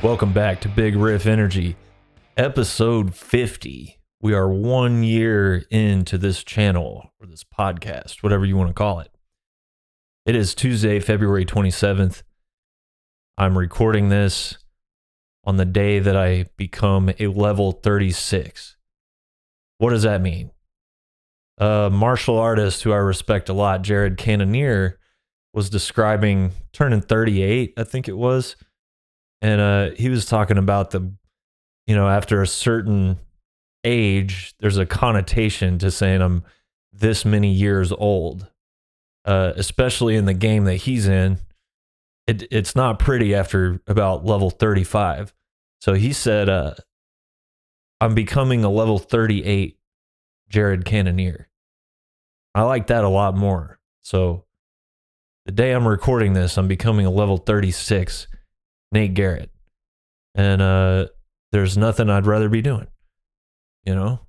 Welcome back to Big Riff Energy, episode 50. We are 1 year into this channel, or this podcast, whatever you want to call it. It is Tuesday, February 27th. I'm recording this on the day that I become a level 36. What does that mean? A martial artist who I respect a lot, Jared Cannonier, was describing turning 38, I think it was. And he was talking about after a certain age, there's a connotation to saying I'm this many years old, especially in the game that he's in. It's not pretty after about level 35. So he said, I'm becoming a level 38 Jared Cannonier. I like that a lot more. So the day I'm recording this, I'm becoming a level 36 Nate Garrett. And there's nothing I'd rather be doing. You know?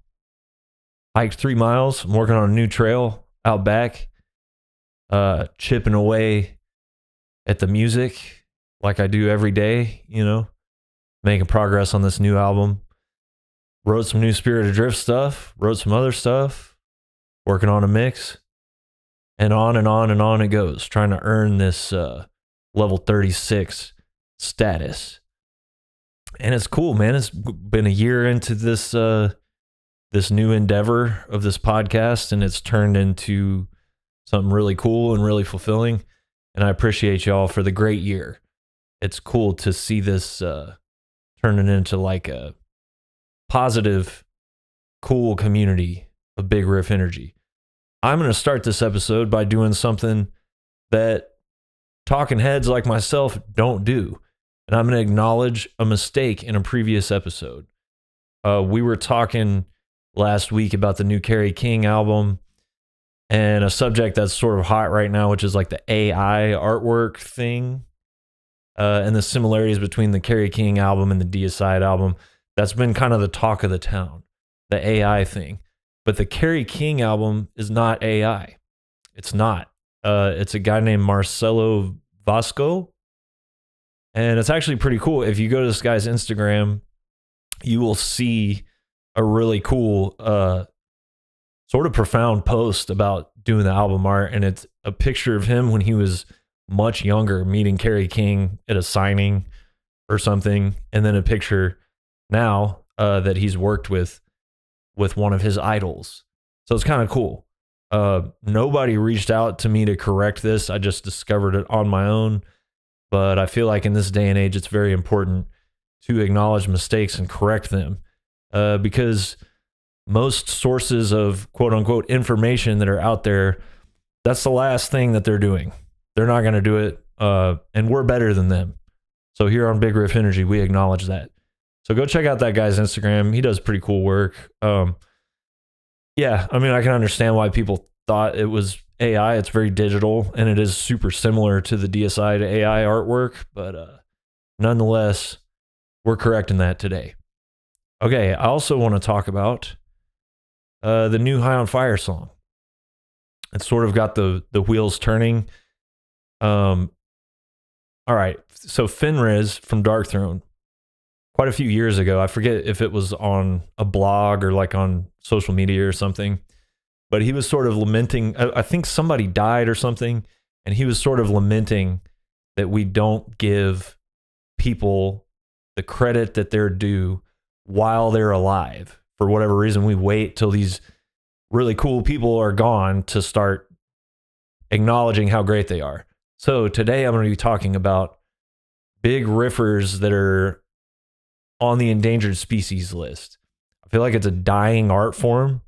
Hiked 3 miles. I'm working on a new trail out back. Chipping away at the music like I do every day, you know? Making progress on this new album. Wrote some new Spirit Adrift stuff. Wrote some other stuff. Working on a mix. And on and on and on it goes. Trying to earn this level 36 status. And it's cool, man. It's been a year into this this new endeavor of this podcast, and it's turned into something really cool and really fulfilling. And I appreciate y'all for the great year. It's cool to see this turning into like a positive, cool community of Big Riff Energy. I'm going to start this episode by doing something that talking heads like myself don't do. And I'm going to acknowledge a mistake in a previous episode. We were talking last week about the new Kerry King album and a subject that's sort of hot right now, which is like the AI artwork thing and the similarities between the Kerry King album and the Deicide album. That's been kind of the talk of the town, the AI thing. But the Kerry King album is not AI. It's not. It's a guy named Marcelo Vasco. And it's actually pretty cool. If you go to this guy's Instagram, you will see a really cool, sort of profound post about doing the album art. And it's a picture of him when he was much younger, meeting Kerry King at a signing or something. And then a picture now that he's worked with one of his idols. So it's kind of cool. Nobody reached out to me to correct this. I just discovered it on my own. But I feel like in this day and age, it's very important to acknowledge mistakes and correct them because most sources of quote unquote information that are out there, that's the last thing that they're doing. They're not going to do it. And we're better than them. So here on Big Riff Energy, we acknowledge that. So go check out that guy's Instagram. He does pretty cool work. Yeah, I mean, I can understand why people thought it was AI. It's very digital, and it is super similar to the Deicide AI artwork, but nonetheless, we're correcting that today. Okay, I also want to talk about the new High on Fire song. It's sort of got the wheels turning. All right, so Fenriz from Darkthrone, quite a few years ago, I forget if it was on a blog or like on social media or something, but he was sort of lamenting, I think somebody died or something, and he was sort of lamenting that we don't give people the credit that they're due while they're alive. For whatever reason, we wait till these really cool people are gone to start acknowledging how great they are. So today I'm going to be talking about big riffers that are on the endangered species list. I feel like it's a dying art form.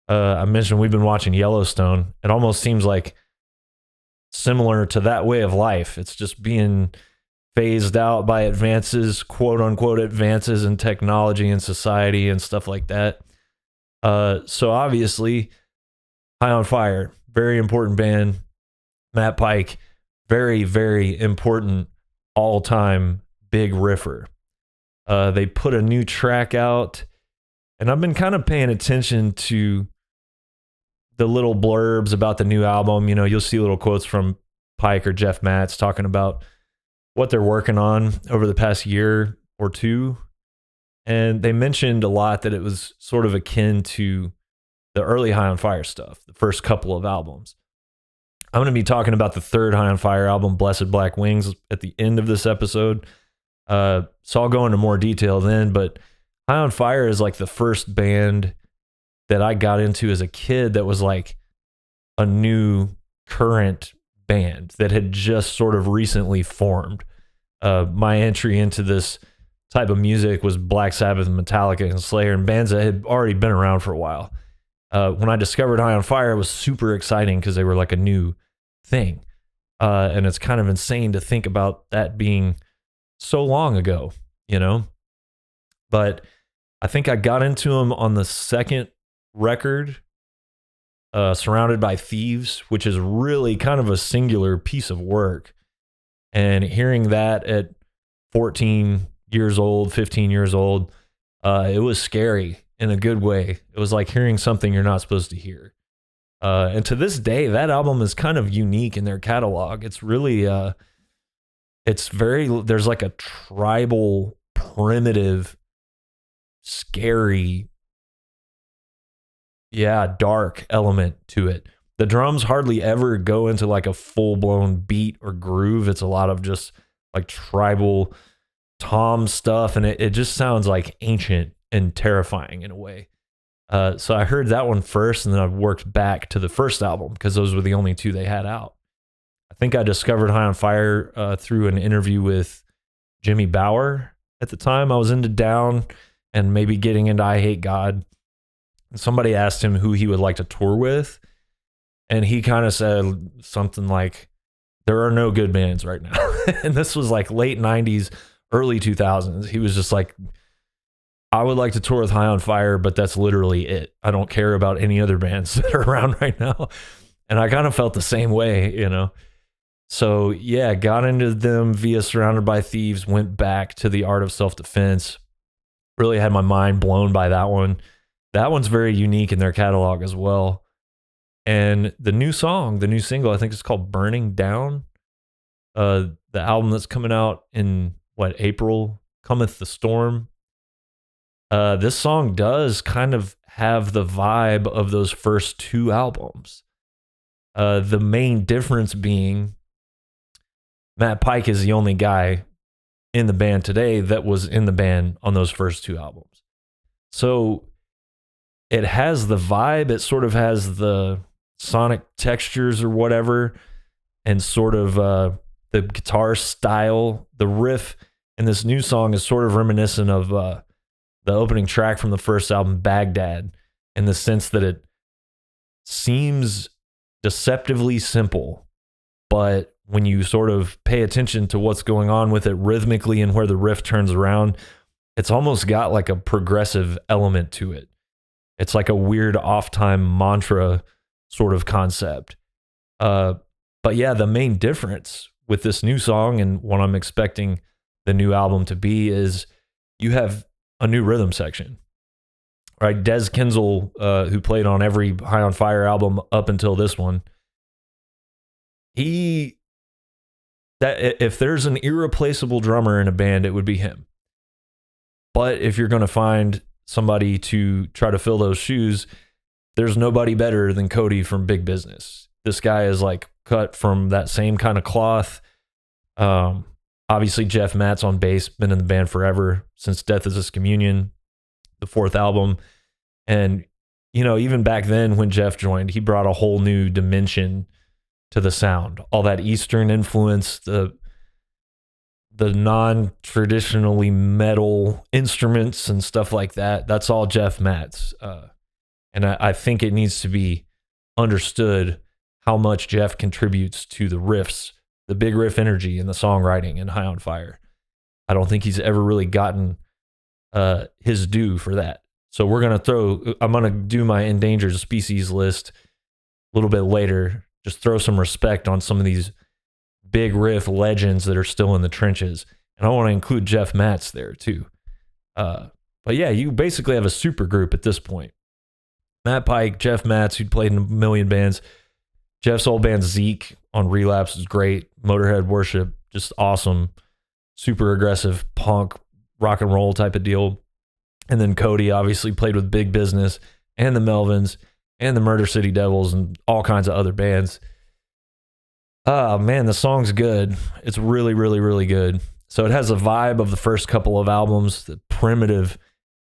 I mentioned we've been watching Yellowstone. It almost seems like similar to that way of life. It's just being phased out by advances, quote unquote, advances in technology and society and stuff like that. So obviously, High on Fire, very important band. Matt Pike, very, very important all-time big riffer. They put a new track out, and I've been kind of paying attention to the little blurbs about the new album. You know, you'll see little quotes from Pike or Jeff Matz talking about what they're working on over the past year or two. And they mentioned a lot that it was sort of akin to the early High on Fire stuff, the first couple of albums. I'm going to be talking about the third High on Fire album, Blessed Black Wings, at the end of this episode. So I'll go into more detail then, but High on Fire is like the first band that I got into as a kid that was like a new current band that had just sort of recently formed. My entry into this type of music was Black Sabbath and Metallica and Slayer and bands that had already been around for a while. When I discovered High on Fire, it was super exciting because they were like a new thing. And it's kind of insane to think about that being so long ago, you know? But I think I got into them on the second record, Surrounded by Thieves, which is really kind of a singular piece of work. And hearing that at 14 years old, 15 years old, it was scary in a good way. It was like hearing something you're not supposed to hear. And to this day, that album is kind of unique in their catalog. It's really, there's like a tribal, primitive, scary, dark element to it. The drums hardly ever go into like a full-blown beat or groove. It's a lot of just like tribal tom stuff, and it just sounds like ancient and terrifying in a way. So I heard that one first, and then I worked back to the first album because those were the only two they had out. I think I discovered High on Fire through an interview with Jimmy Bauer at the time. I was into Down and maybe getting into I Hate God. And somebody asked him who he would like to tour with, and he kind of said something like, there are no good bands right now. And this was like late 90s, early 2000s. He was just like, I would like to tour with High on Fire, but that's literally it. I don't care about any other bands that are around right now. And I kind of felt the same way, you know? So yeah, got into them via Surrounded by Thieves, went back to The Art of Self-Defense. Really had my mind blown by that one. That one's very unique in their catalog as well. And the new song, the new single, I think it's called Burning Down. The album that's coming out in April, Cometh the Storm. This song does kind of have the vibe of those first two albums. The main difference being Matt Pike is the only guy in the band today that was in the band on those first two albums. So it has the vibe, it sort of has the sonic textures or whatever, and sort of the guitar style. The riff in this new song is sort of reminiscent of the opening track from the first album, Baghdad, in the sense that it seems deceptively simple, but when you sort of pay attention to what's going on with it rhythmically and where the riff turns around, it's almost got like a progressive element to it. It's like a weird off-time mantra sort of concept. But yeah, the main difference with this new song and what I'm expecting the new album to be is you have a new rhythm section. Right? Des Kinzel, who played on every High on Fire album up until this one, if there's an irreplaceable drummer in a band, it would be him. But if you're going to find somebody to try to fill those shoes, there's nobody better than Cody from Big Business. This guy is like cut from that same kind of cloth. Obviously, Jeff Matt's on bass, been in the band forever, since Death Is This Communion, the fourth album. And, you know, even back then when Jeff joined, he brought a whole new dimension to the sound. All that Eastern influence, the non-traditionally metal instruments and stuff like that. That's all Jeff Matt's. And I think it needs to be understood how much Jeff contributes to the riffs, the big riff energy and the songwriting in High on Fire. I don't think he's ever really gotten his due for that. So I'm going to do my endangered species list a little bit later. Just throw some respect on some of these big riff legends that are still in the trenches. And I want to include Jeff Matz there too. But yeah, you basically have a super group at this point. Matt Pike, Jeff Matz, who'd played in a million bands. Jeff's old band Zeke on Relapse is great. Motorhead Worship, just awesome, super aggressive punk, rock and roll type of deal. And then Cody obviously played with Big Business and the Melvins and the Murder City Devils and all kinds of other bands. Oh man, the song's good. It's really, really, really good. So it has a vibe of the first couple of albums, the primitive,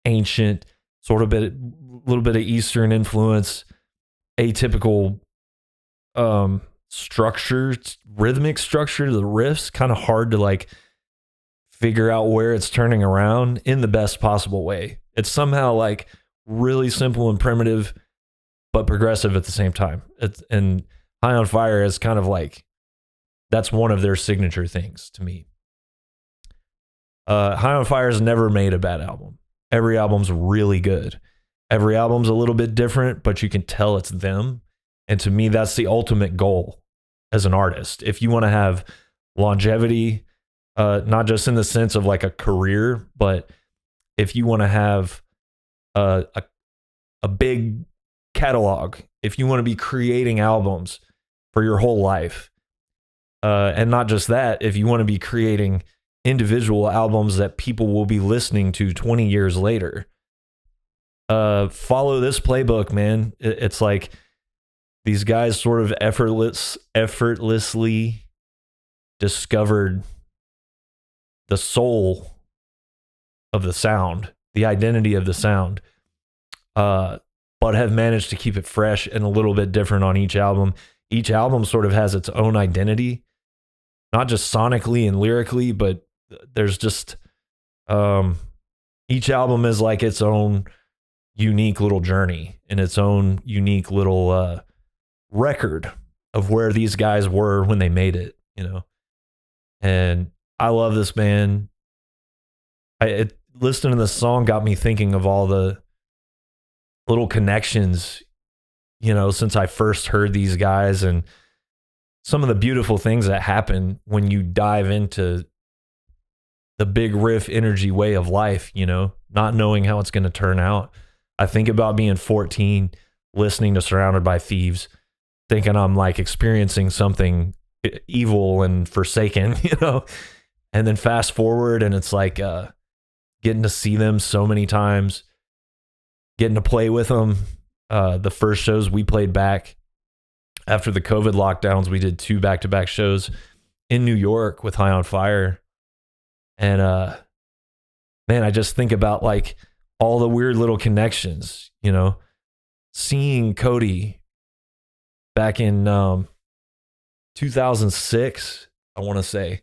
ancient, sort of little bit of Eastern influence, atypical structure, rhythmic structure to the riffs, kind of hard to like figure out where it's turning around in the best possible way. It's somehow like really simple and primitive, but progressive at the same time. And High on Fire is kind of like, that's one of their signature things to me. High on Fire has never made a bad album. Every album's really good. Every album's a little bit different, but you can tell it's them. And to me, that's the ultimate goal as an artist. If you want to have longevity, not just in the sense of like a career, but if you want to have a big catalog, if you want to be creating albums for your whole life, and not just that, if you want to be creating individual albums that people will be listening to 20 years later, follow this playbook, man. It's like these guys sort of effortlessly discovered the soul of the sound, the identity of the sound, but have managed to keep it fresh and a little bit different on each album. Each album sort of has its own identity, not just sonically and lyrically, but there's just each album is like its own unique little journey and its own unique little record of where these guys were when they made it, you know. And I love this band. Listening to this song got me thinking of all the little connections, you know, since I first heard these guys, and some of the beautiful things that happen when you dive into the big riff energy way of life, you know, not knowing how it's going to turn out. I think about being 14, listening to Surrounded by Thieves, thinking I'm like experiencing something evil and forsaken, you know, and then fast forward and it's like getting to see them so many times, getting to play with them. The first shows we played back after the COVID lockdowns, we did 2 back-to-back shows in New York with High on Fire. And man, I just think about like all the weird little connections, you know, seeing Cody back in 2006, I want to say,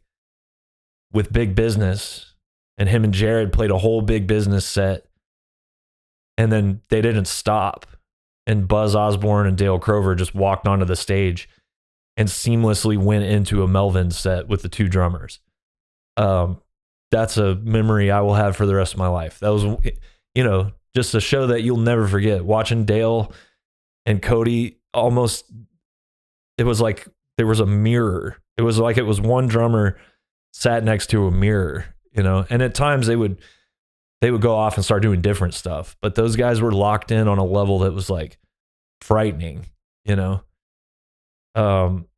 with Big Business, and him and Jared played a whole Big Business set, and then they didn't stop, and Buzz Osborne and Dale Crover just walked onto the stage and seamlessly went into a Melvin set with the 2 drummers. That's a memory I will have for the rest of my life. That was, you know, just a show that you'll never forget. Watching Dale and Cody, almost, it was like there was a mirror. It was like it was one drummer sat next to a mirror, you know, and at times they would go off and start doing different stuff, but those guys were locked in on a level that was like frightening, you know.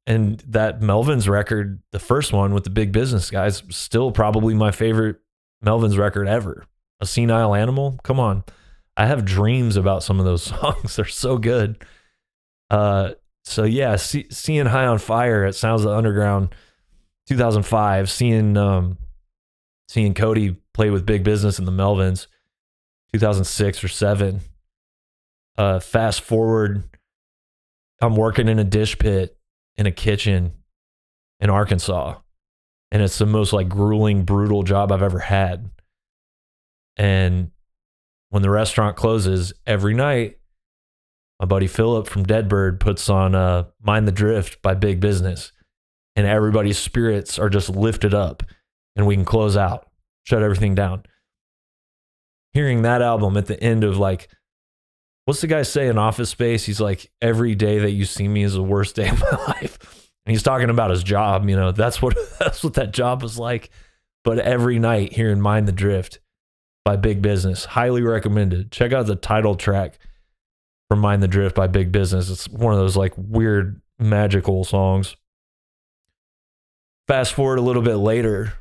And that Melvins record, the first one with the Big Business guys, still probably my favorite Melvins record ever. A Senile Animal, come on. I have dreams about some of those songs. They're so good. So yeah, seeing High on Fire at Sounds of the Underground 2005, seeing Cody play with Big Business and the Melvins 2006 or 7. Fast forward, I'm working in a dish pit in a kitchen in Arkansas, and it's the most like grueling, brutal job I've ever had. And when the restaurant closes every night, my buddy Philip from Deadbird puts on Mind the Drift by Big Business, and everybody's spirits are just lifted up and we can close out, shut everything down. Hearing that album at the end of like, what's the guy say in Office Space? He's like, every day that you see me is the worst day of my life. And he's talking about his job, you know, that's what that job was like. But every night hearing Mind the Drift by Big Business, highly recommended. Check out the title track from Mind the Drift by Big Business. It's one of those like weird magical songs. Fast forward a little bit later,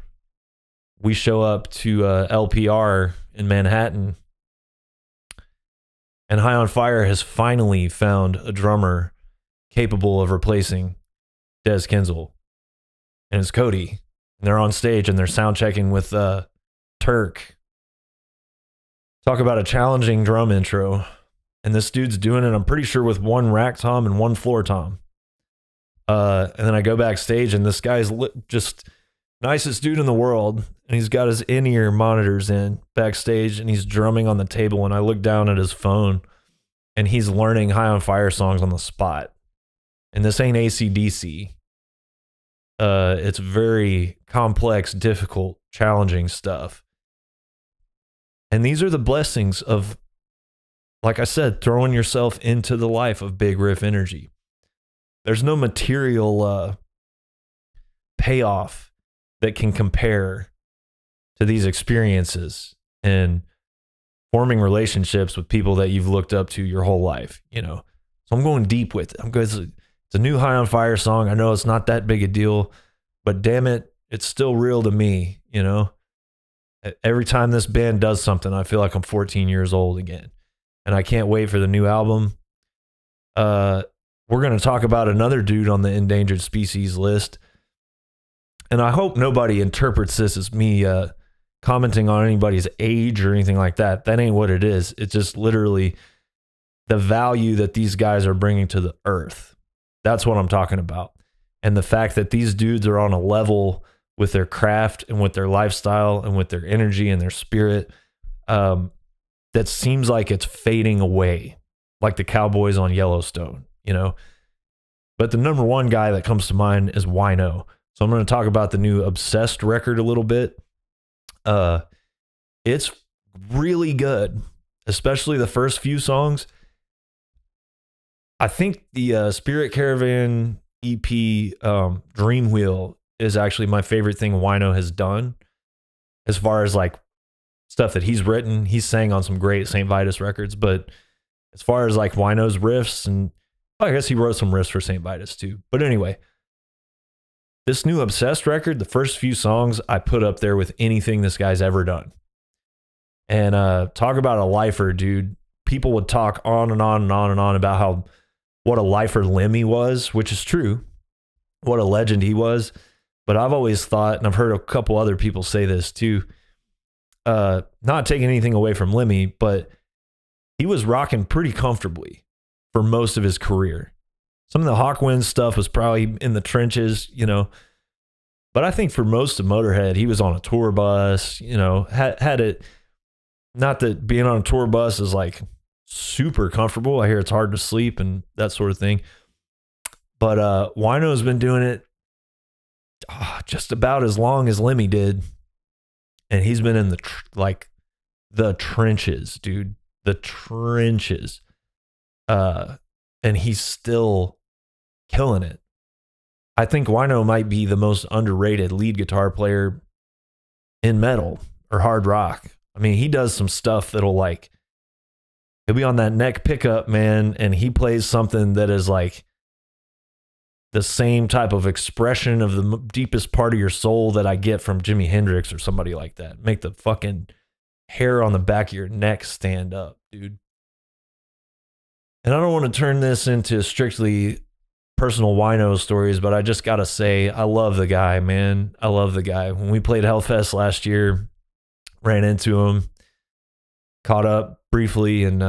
we show up to LPR in Manhattan, and High on Fire has finally found a drummer capable of replacing Des Kinzel, and it's Cody. And they're on stage and they're sound checking with Turk. Talk about a challenging drum intro. And this dude's doing it, I'm pretty sure, with one rack tom and one floor tom. And then I go backstage, and this guy's just nicest dude in the world. And he's got his in-ear monitors in backstage, and he's drumming on the table. And I look down at his phone, and he's learning High on Fire songs on the spot. And this ain't AC/DC. It's very complex, difficult, challenging stuff. And these are the blessings of, like I said, throwing yourself into the life of Big Riff Energy. There's no material payoff that can compare to these experiences and forming relationships with people that you've looked up to your whole life, you know. So I'm going deep with it. It's a new High on Fire song. I know it's not that big a deal, but damn it, it's still real to me, you know. Every time this band does something, I feel like I'm 14 years old again. And I can't wait for the new album. We're going to talk about another dude on the endangered species list. And I hope nobody interprets this as me commenting on anybody's age or anything like that. That ain't what it is. It's just literally the value that these guys are bringing to the earth. That's what I'm talking about. And the fact that these dudes are on a level with their craft and with their lifestyle and with their energy and their spirit that seems like it's fading away, like the cowboys on Yellowstone, you know. But the number one guy that comes to mind is Wino. So I'm going to talk about the new Obsessed record a little bit. It's really good, especially the first few songs. I think the Spirit Caravan EP, Dream Wheel, is actually my favorite thing Wino has done as far as like stuff that he's written. He's sang on some great St. Vitus records, but as far as like Wino's riffs, and I guess he wrote some riffs for St. Vitus too. But anyway, this new Obsessed record, the first few songs I put up there with anything this guy's ever done. And talk about a lifer, dude. People would talk on and on and on and on about what a lifer Lemmy was, which is true. What a legend he was. But I've always thought, and I've heard a couple other people say this too, not taking anything away from Lemmy, but he was rocking pretty comfortably for most of his career. Some of the Hawkwind stuff was probably in the trenches, you know. But I think for most of Motorhead, he was on a tour bus, you know, had it. Not that being on a tour bus is like super comfortable. I hear it's hard to sleep and that sort of thing. But Wino's been doing it just about as long as Lemmy did. And he's been in the trenches, dude. The trenches. And he's still killing it. I think Wino might be the most underrated lead guitar player in metal or hard rock. I mean, he does some stuff that'll like, he'll be on that neck pickup, man, and he plays something that is like the same type of expression of the deepest part of your soul that I get from Jimi Hendrix or somebody like that. Make the fucking hair on the back of your neck stand up, dude. And I don't want to turn this into strictly personal Wino stories, but I just got to say, I love the guy, man. I love the guy. When we played Hellfest last year, ran into him, caught up briefly, and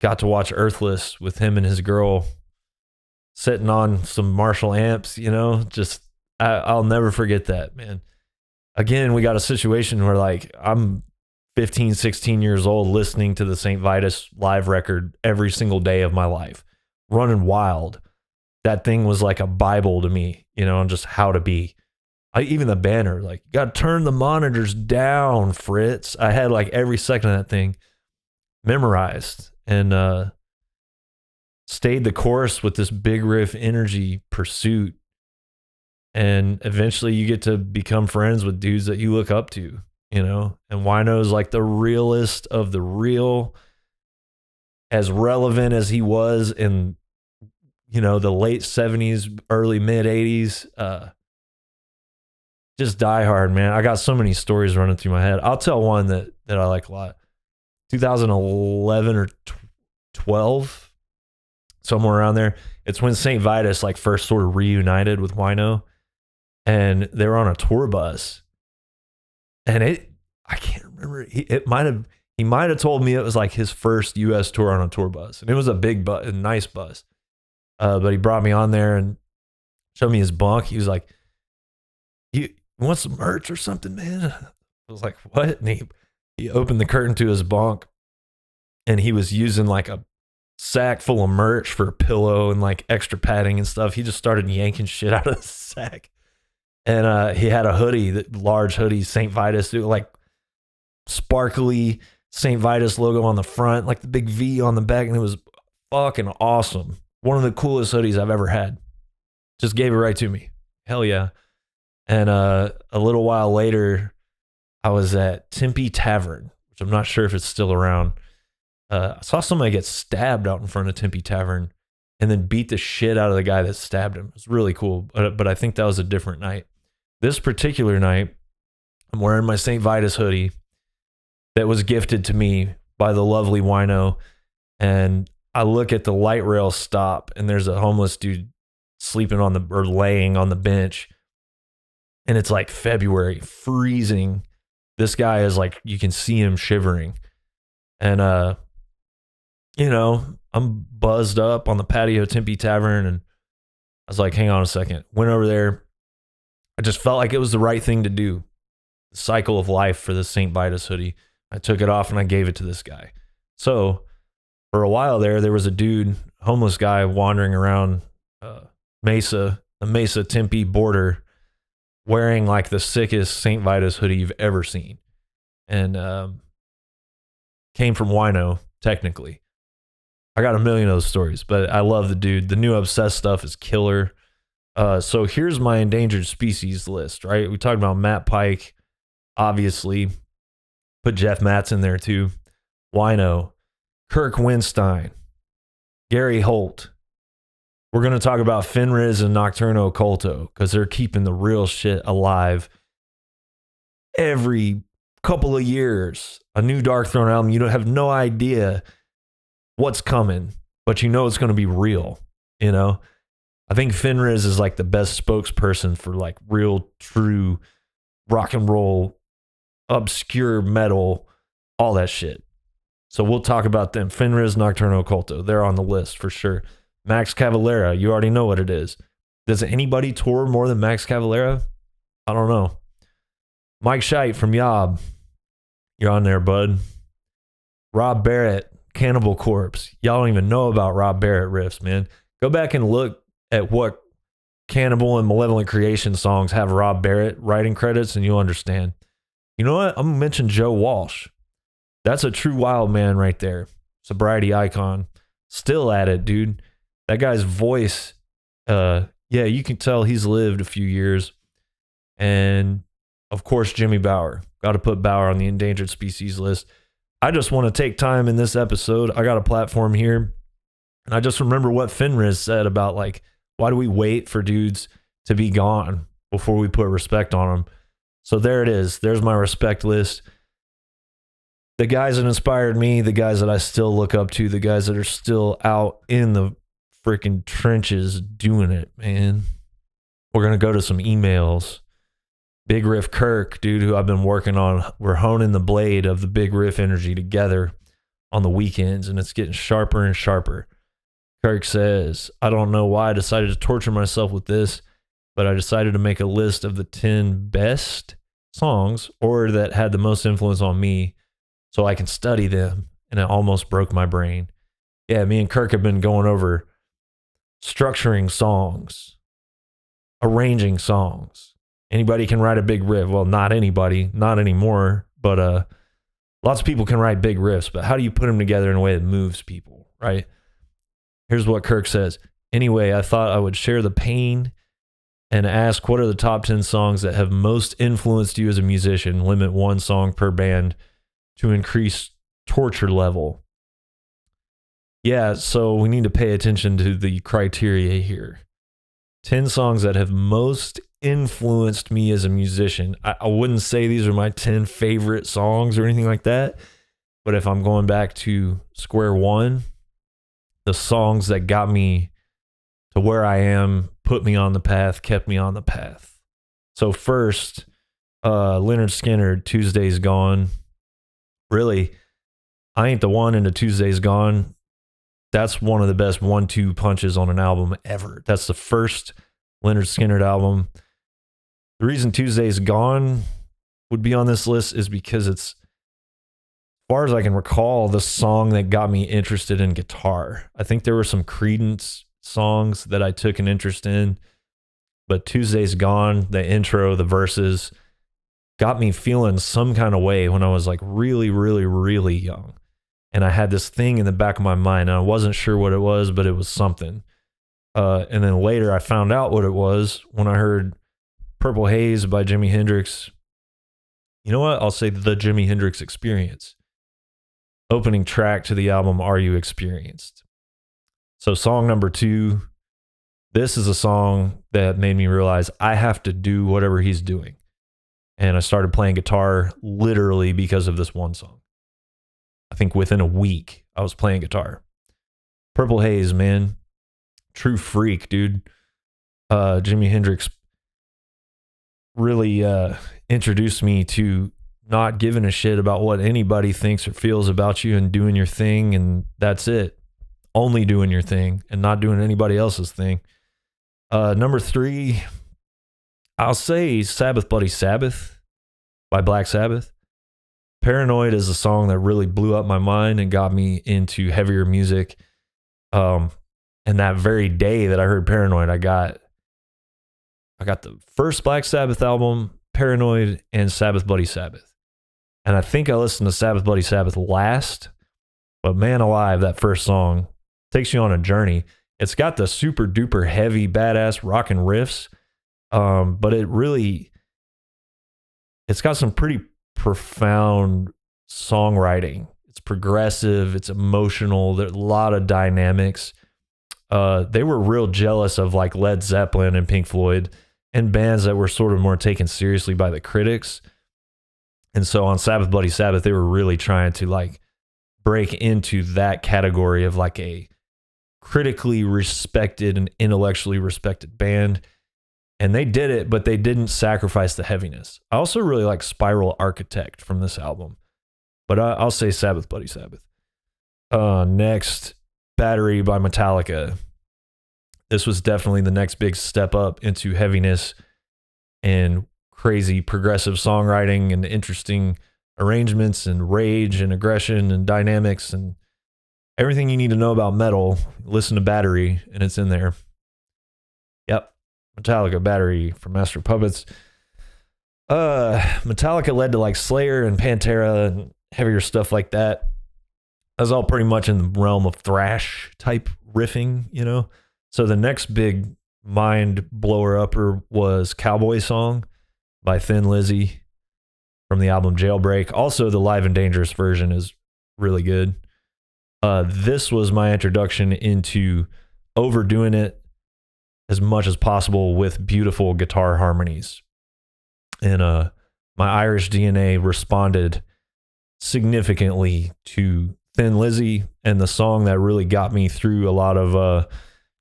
got to watch Earthless with him and his girl sitting on some Marshall amps, you know. Just I'll never forget that, man. Again, we got a situation where like I'm 15, 16 years old listening to the St. Vitus live record every single day of my life, running wild. That thing was like a Bible to me, you know, and just how to be. Even the banner, like, you got to turn the monitors down, Fritz. I had like every second of that thing memorized and stayed the course with this Big Riff Energy pursuit. And eventually you get to become friends with dudes that you look up to, you know. And Wino's like the realest of the real, as relevant as he was in, you know, the late 70s, early mid 80s. just die hard, man. I got so many stories running through my head. I'll tell one that I like a lot. 2011 or 12, somewhere around there. It's when St. Vitus like first sort of reunited with Wino, and they were on a tour bus. And I can't remember. He might have told me it was like his first U.S. tour on a tour bus, and it was a big bus, a nice bus. But he brought me on there and showed me his bunk. He was like, "You want some merch or something, man?" I was like, "What?" And he opened the curtain to his bunk, and he was using like a sack full of merch for a pillow and like extra padding and stuff. He just started yanking shit out of the sack. And he had a hoodie, that large hoodie, St. Vitus, like sparkly St. Vitus logo on the front, like the big V on the back, and it was fucking awesome. One of the coolest hoodies I've ever had. Just gave it right to me. Hell yeah. And a little while later, I was at Tempe Tavern, which I'm not sure if it's still around. I saw somebody get stabbed out in front of Tempe Tavern and then beat the shit out of the guy that stabbed him. It was really cool, but I think that was a different night. This particular night, I'm wearing my St. Vitus hoodie that was gifted to me by the lovely Wino, and I look at the light rail stop, and there's a homeless dude sleeping or laying on the bench, and it's like February, freezing. This guy is like, you can see him shivering, and I'm buzzed up on the patio Tempe Tavern, and I was like, hang on a second. Went over there. I just felt like it was the right thing to do. The cycle of life for the St. Vitus hoodie. I took it off and I gave it to this guy. So for a while there was a dude, homeless guy, wandering around the Mesa Tempe border, wearing like the sickest St. Vitus hoodie you've ever seen. And came from Wino, technically. I got a million of those stories, but I love the dude. The new Obsessed stuff is killer. So here's my endangered species list, right? We talked about Matt Pike, obviously. Put Jeff Matz in there too. Wino, Kirk Winstein, Gary Holt. We're going to talk about Fenriz and Nocturno Culto because they're keeping the real shit alive. Every couple of years, a new Dark Throne album. You don't have no idea what's coming, but you know it's going to be real, you know? I think Fenriz is like the best spokesperson for like real, true rock and roll, obscure metal, all that shit. So we'll talk about them. Fenriz, Nocturno Culto, they're on the list for sure. Max Cavalera, you already know what it is. Does anybody tour more than Max Cavalera? I don't know. Mike Scheidt from Yob, you're on there, bud. Rob Barrett, Cannibal Corpse. Y'all don't even know about Rob Barrett riffs, man. Go back and look at what Cannibal and Malevolent Creation songs have Rob Barrett writing credits, and you'll understand. You know what? I'm going to mention Joe Walsh. That's a true wild man right there. Sobriety icon. Still at it, dude. That guy's voice, yeah, you can tell he's lived a few years. And, of course, Jimmy Bauer. Got to put Bauer on the endangered species list. I just want to take time in this episode. I got a platform here. And I just remember what Fenriz said about, like, why do we wait for dudes to be gone before we put respect on them? So there it is. There's my respect list. The guys that inspired me, the guys that I still look up to, the guys that are still out in the freaking trenches doing it, man. We're going to go to some emails. Big Riff Kirk, dude, who I've been working on. We're honing the blade of the Big Riff energy together on the weekends, and it's getting sharper and sharper. Kirk says, I don't know why I decided to torture myself with this, but I decided to make a list of the 10 best songs or that had the most influence on me so I can study them, and it almost broke my brain. Yeah, me and Kirk have been going over structuring songs, arranging songs. Anybody can write a big riff. Well, not anybody, not anymore, but lots of people can write big riffs, but how do you put them together in a way that moves people, right? Here's what Kirk says. Anyway, I thought I would share the pain and ask what are the top 10 songs that have most influenced you as a musician. Limit one song per band to increase torture level. Yeah, so we need to pay attention to the criteria here. 10 songs that have most influenced me as a musician. I wouldn't say these are my 10 favorite songs or anything like that, but if I'm going back to square one, the songs that got me to where I am, put me on the path, kept me on the path. So first, Lynyrd Skynyrd, Tuesday's Gone. Really, I Ain't the One into Tuesday's Gone. That's one of the best 1-2 punches on an album ever. That's the first Lynyrd Skynyrd album. The reason Tuesday's Gone would be on this list is because it's, as far as I can recall, the song that got me interested in guitar. I think there were some Creedence songs that I took an interest in, but Tuesday's Gone, the intro, the verses, got me feeling some kind of way when I was like really, really, really young. And I had this thing in the back of my mind, and I wasn't sure what it was, but it was something. And then later I found out what it was when I heard Purple Haze by Jimi Hendrix. You know what? I'll say the Jimi Hendrix Experience. Opening track to the album, Are You Experienced? So song number 2, this is a song that made me realize I have to do whatever he's doing. And I started playing guitar literally because of this one song. I think within a week, I was playing guitar. Purple Haze, man. True freak, dude. Jimi Hendrix really introduced me to not giving a shit about what anybody thinks or feels about you and doing your thing, and that's it. Only doing your thing and not doing anybody else's thing. Number 3, I'll say Sabbath Bloody Sabbath by Black Sabbath. Paranoid is a song that really blew up my mind and got me into heavier music. And that very day that I heard Paranoid, I got the first Black Sabbath album, Paranoid, and Sabbath Bloody Sabbath. And I think I listened to Sabbath Bloody Sabbath last, but man alive, that first song takes you on a journey. It's got the super duper heavy, badass rockin' riffs, but it's got some pretty profound songwriting. It's progressive, it's emotional, there's a lot of dynamics. They were real jealous of like Led Zeppelin and Pink Floyd and bands that were sort of more taken seriously by the critics. And so on Sabbath Bloody Sabbath, they were really trying to like break into that category of like a critically respected and intellectually respected band. And they did it, but they didn't sacrifice the heaviness. I also really like Spiral Architect from this album, but I'll say Sabbath Bloody Sabbath. Next, Battery by Metallica. This was definitely the next big step up into heaviness and crazy progressive songwriting and interesting arrangements and rage and aggression and dynamics and everything you need to know about metal. Listen to Battery, and it's in there. Yep. Metallica, Battery from Master of Puppets. Metallica led to like Slayer and Pantera and heavier stuff like that. That's all pretty much in the realm of thrash type riffing, you know? So the next big mind blower upper was Cowboy Song by Thin Lizzy from the album Jailbreak. Also, the live and dangerous version is really good. This was my introduction into overdoing it as much as possible with beautiful guitar harmonies. And my Irish DNA responded significantly to Thin Lizzy, and the song that really got me through a lot of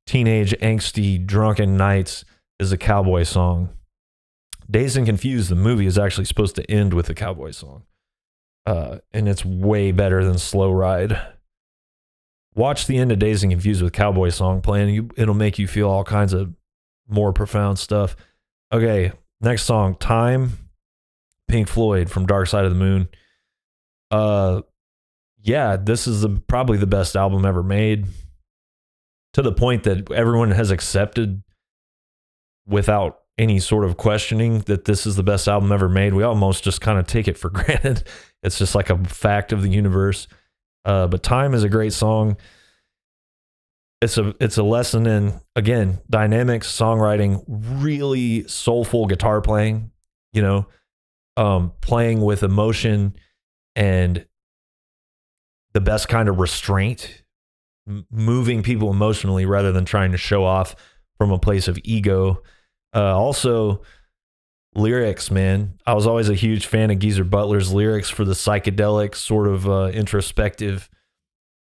teenage angsty drunken nights is a Cowboy Song. Dazed and Confused, the movie, is actually supposed to end with a Cowboy Song. And it's way better than Slow Ride. Watch the end of Dazed and Confused with Cowboy Song playing. It'll make you feel all kinds of more profound stuff. Okay, next song, Time, Pink Floyd from Dark Side of the Moon. Yeah, this is probably the best album ever made, to the point that everyone has accepted without any sort of questioning that this is the best album ever made. We almost just kind of take it for granted. It's just like a fact of the universe. But Time is a great song. It's a lesson in, again, dynamics, songwriting, really soulful guitar playing, you know, playing with emotion and the best kind of restraint, moving people emotionally rather than trying to show off from a place of ego. Also, lyrics, man. I was always a huge fan of Geezer Butler's lyrics for the psychedelic, sort of introspective,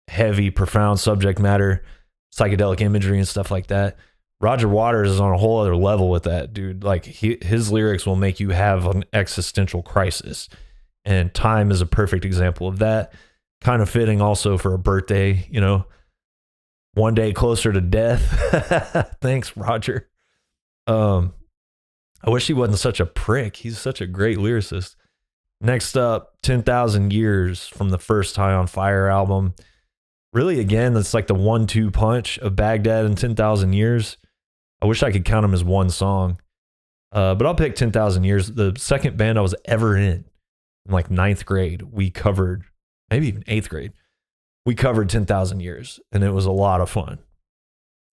heavy, profound subject matter, psychedelic imagery, and stuff like that. Roger Waters is on a whole other level with that, dude. Like, his lyrics will make you have an existential crisis. And Time is a perfect example of that. Kind of fitting also for a birthday, you know, one day closer to death. Thanks, Roger. I wish he wasn't such a prick. He's such a great lyricist. Next up, 10,000 Years from the first High on Fire album. Really, again, that's like the 1-2 punch of Baghdad and 10,000 Years. I wish I could count them as one song. But I'll pick 10,000 Years. The second band I was ever in like 9th grade, we covered, maybe even 8th grade, we covered 10,000 Years, and it was a lot of fun.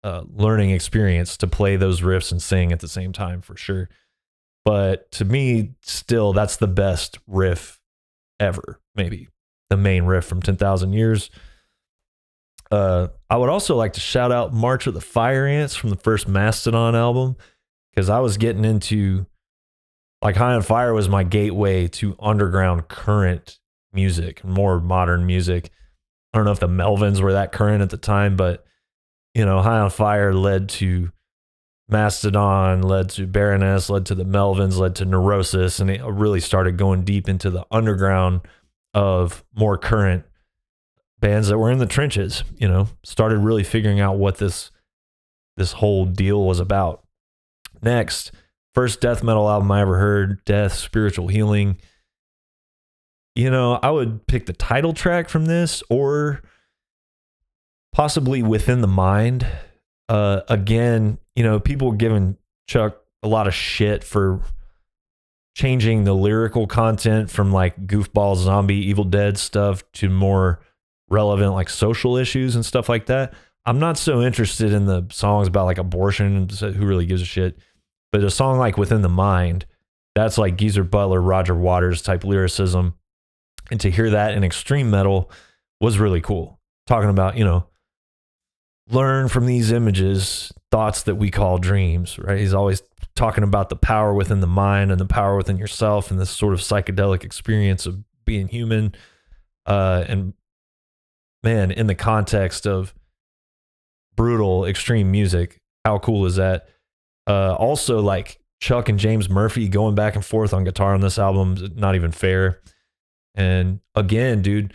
Learning experience to play those riffs and sing at the same time, for sure. But to me, still, that's the best riff ever, maybe. The main riff from 10,000 Years. I would also like to shout out March of the Fire Ants from the first Mastodon album, because I was getting into, like, High on Fire was my gateway to underground current music, more modern music. I don't know if the Melvins were that current at the time, but, you know, High on Fire led to Mastodon, led to Baroness, led to the Melvins, led to Neurosis, and it really started going deep into the underground of more current bands that were in the trenches, you know, started really figuring out what this whole deal was about. Next, first death metal album I ever heard, Death, Spiritual Healing. You know, I would pick the title track from this, or possibly Within the Mind. Again, you know, people giving Chuck a lot of shit for changing the lyrical content from like goofball zombie Evil Dead stuff to more relevant like social issues and stuff like that. I'm not so interested in the songs about like abortion, who really gives a shit. But a song like Within the Mind, that's like Geezer Butler, Roger Waters type lyricism. And to hear that in extreme metal was really cool. Talking about, you know, learn from these images, thoughts that we call dreams, right? He's always talking about the power within the mind and the power within yourself and this sort of psychedelic experience of being human. And man, in the context of brutal, extreme music, how cool is that? Also, like Chuck and James Murphy going back and forth on guitar on this album is not even fair. And again, dude,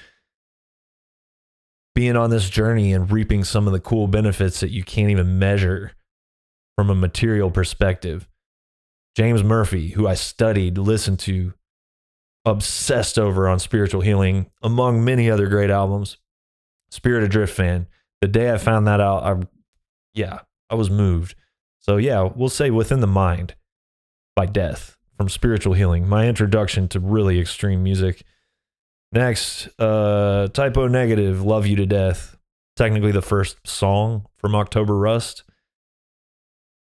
being on this journey and reaping some of the cool benefits that you can't even measure from a material perspective. James Murphy, who I studied, listened to, obsessed over on Spiritual Healing, among many other great albums. Spirit Adrift fan. The day I found that out, I was moved. So yeah, we'll say Within the Mind by Death from Spiritual Healing. My introduction to really extreme music. Next, Typo Negative, Love You to Death. Technically the first song from October Rust.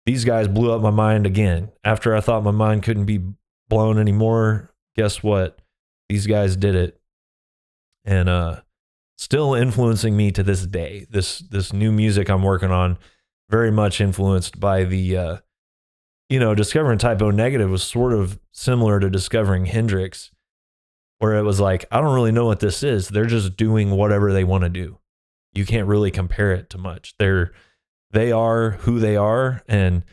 These guys blew up my mind again. After I thought my mind couldn't be blown anymore, guess what? These guys did it. And still influencing me to this day. This new music I'm working on, very much influenced by the, discovering Typo Negative was sort of similar to discovering Hendrix, where it was like, I don't really know what this is. They're just doing whatever they want to do. You can't really compare it to much. They are who they are. And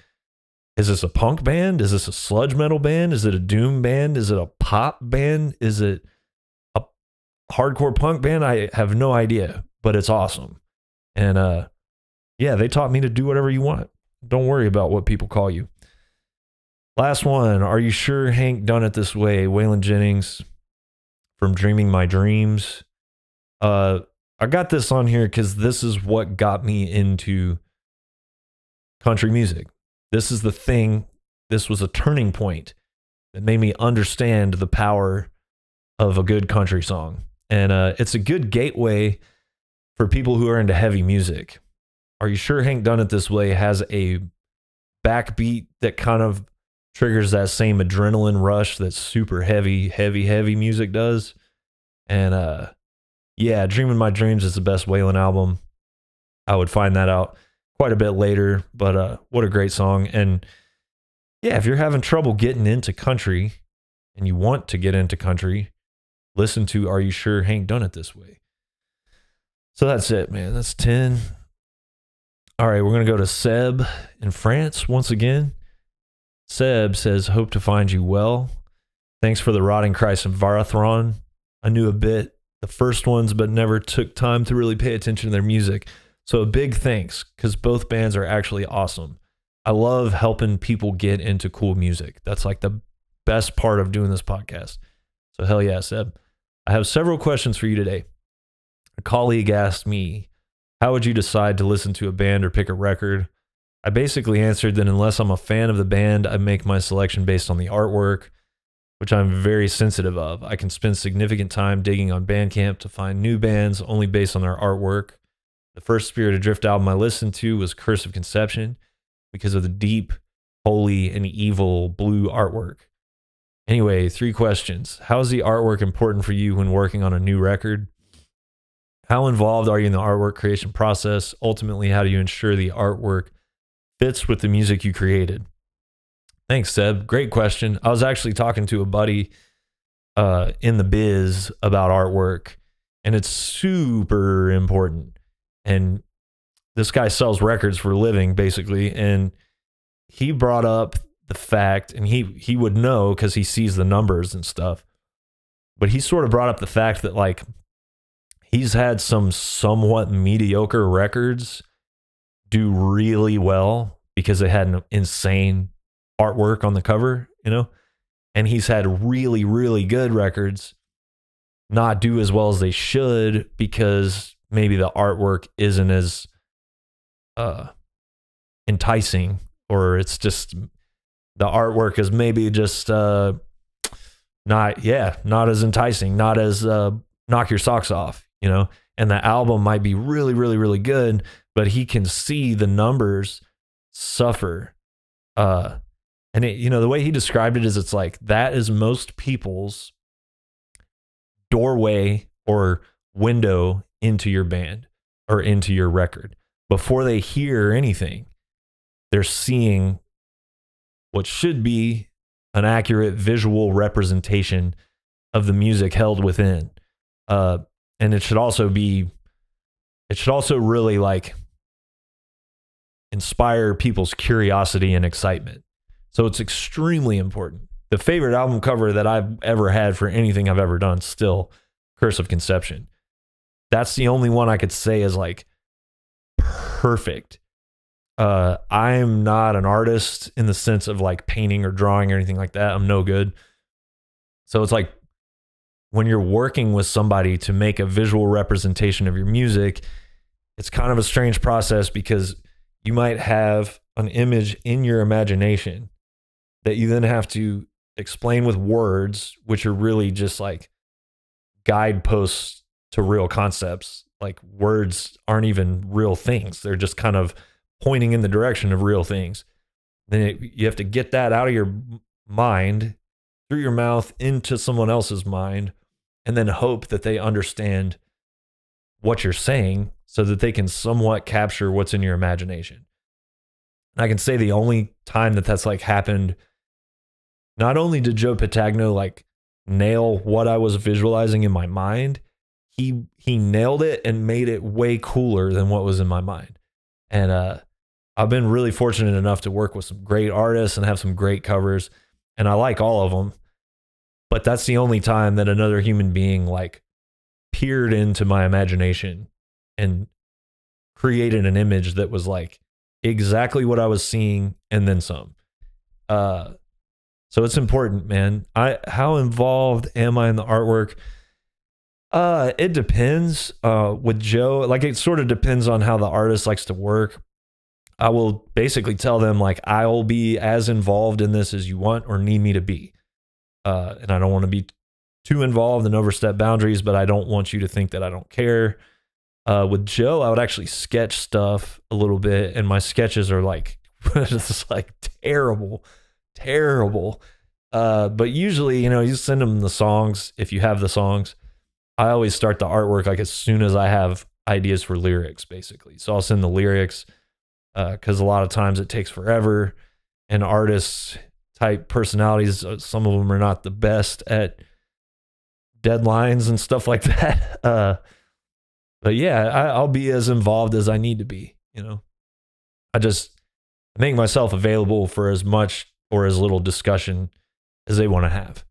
is this a punk band? Is this a sludge metal band? Is it a doom band? Is it a pop band? Is it a hardcore punk band? I have no idea, but it's awesome. And they taught me to do whatever you want. Don't worry about what people call you. Last one. Are You Sure Hank Done It This Way? Waylon Jennings from Dreaming My Dreams. I got this on here because this is what got me into country music. This is the thing. This was a turning point that made me understand the power of a good country song. And it's a good gateway for people who are into heavy music. Are You Sure Hank Done It This Way has a backbeat that kind of triggers that same adrenaline rush that super heavy music does. And Dreaming My Dreams is the best Waylon album. I would find that out quite a bit later, but what a great song. And yeah, if you're having trouble getting into country and you want to get into country, listen to Are You Sure Hank Done It This Way? So that's it, man. That's 10. All right, we're going to go to Seb in France once again. Seb says, hope to find you well. Thanks for the Rotting Christ and Varathron. I knew a bit the first ones, but never took time to really pay attention to their music. So a big thanks, because both bands are actually awesome. I love helping people get into cool music. That's like the best part of doing this podcast. So hell yeah, Seb. I have several questions for you today. A colleague asked me, how would you decide to listen to a band or pick a record? I basically answered that unless I'm a fan of the band, I make my selection based on the artwork, which I'm very sensitive of. I can spend significant time digging on Bandcamp to find new bands only based on their artwork. The first Spirit Adrift album I listened to was Curse of Conception because of the deep, holy, and evil blue artwork. Anyway, 3 questions. How is the artwork important for you when working on a new record? How involved are you in the artwork creation process? Ultimately, how do you ensure the artwork fits with the music you created? Thanks, Seb. Great question. I was actually talking to a buddy in the biz about artwork, and it's super important. And this guy sells records for a living, basically, and he brought up the fact, and he would know because he sees the numbers and stuff, but he sort of brought up the fact that, like, he's had some somewhat mediocre records do really well because they had an insane artwork on the cover, you know? And he's had really, really good records not do as well as they should because maybe the artwork isn't as enticing, or it's just the artwork is maybe just not as enticing, not as knock your socks off, you know? And the album might be really, really, really good, but he can see the numbers suffer. And it, you know, the way he described it is it's like that is most people's doorway or window into your band or into your record. Before they hear anything, they're seeing what should be an accurate visual representation of the music held within. And it should also really like inspire people's curiosity and excitement. So it's extremely important. The favorite album cover that I've ever had for anything I've ever done, still Curse of Conception. That's the only one I could say is like perfect. I'm not an artist in the sense of like painting or drawing or anything like that. I'm no good. So it's like when you're working with somebody to make a visual representation of your music, it's kind of a strange process because you might have an image in your imagination that you then have to explain with words, which are really just like guideposts to real concepts. Like words aren't even real things. They're just kind of pointing in the direction of real things. Then you have to get that out of your mind, through your mouth, into someone else's mind, and then hope that they understand what you're saying so that they can somewhat capture what's in your imagination. And I can say the only time that that's like happened, not only did Joe Patagno like nail what I was visualizing in my mind, he nailed it and made it way cooler than what was in my mind. And I've been really fortunate enough to work with some great artists and have some great covers, and I like all of them. But that's the only time that another human being like peered into my imagination and created an image that was like exactly what I was seeing and then some. So it's important, man. How involved am I in the artwork? It depends. With Joe, like it sort of depends on how the artist likes to work. I will basically tell them like, I'll be as involved in this as you want or need me to be. And I don't want to be too involved and overstep boundaries, but I don't want you to think that I don't care. With Joe, I would actually sketch stuff a little bit, and my sketches are like, just like terrible. But usually, you know, you send them the songs. If you have the songs, I always start the artwork like as soon as I have ideas for lyrics, basically. So I'll send the lyrics because a lot of times it takes forever, and artists type personalities. Some of them are not the best at deadlines and stuff like that. But yeah, I'll be as involved as I need to be. I just make myself available for as much or as little discussion as they want to have.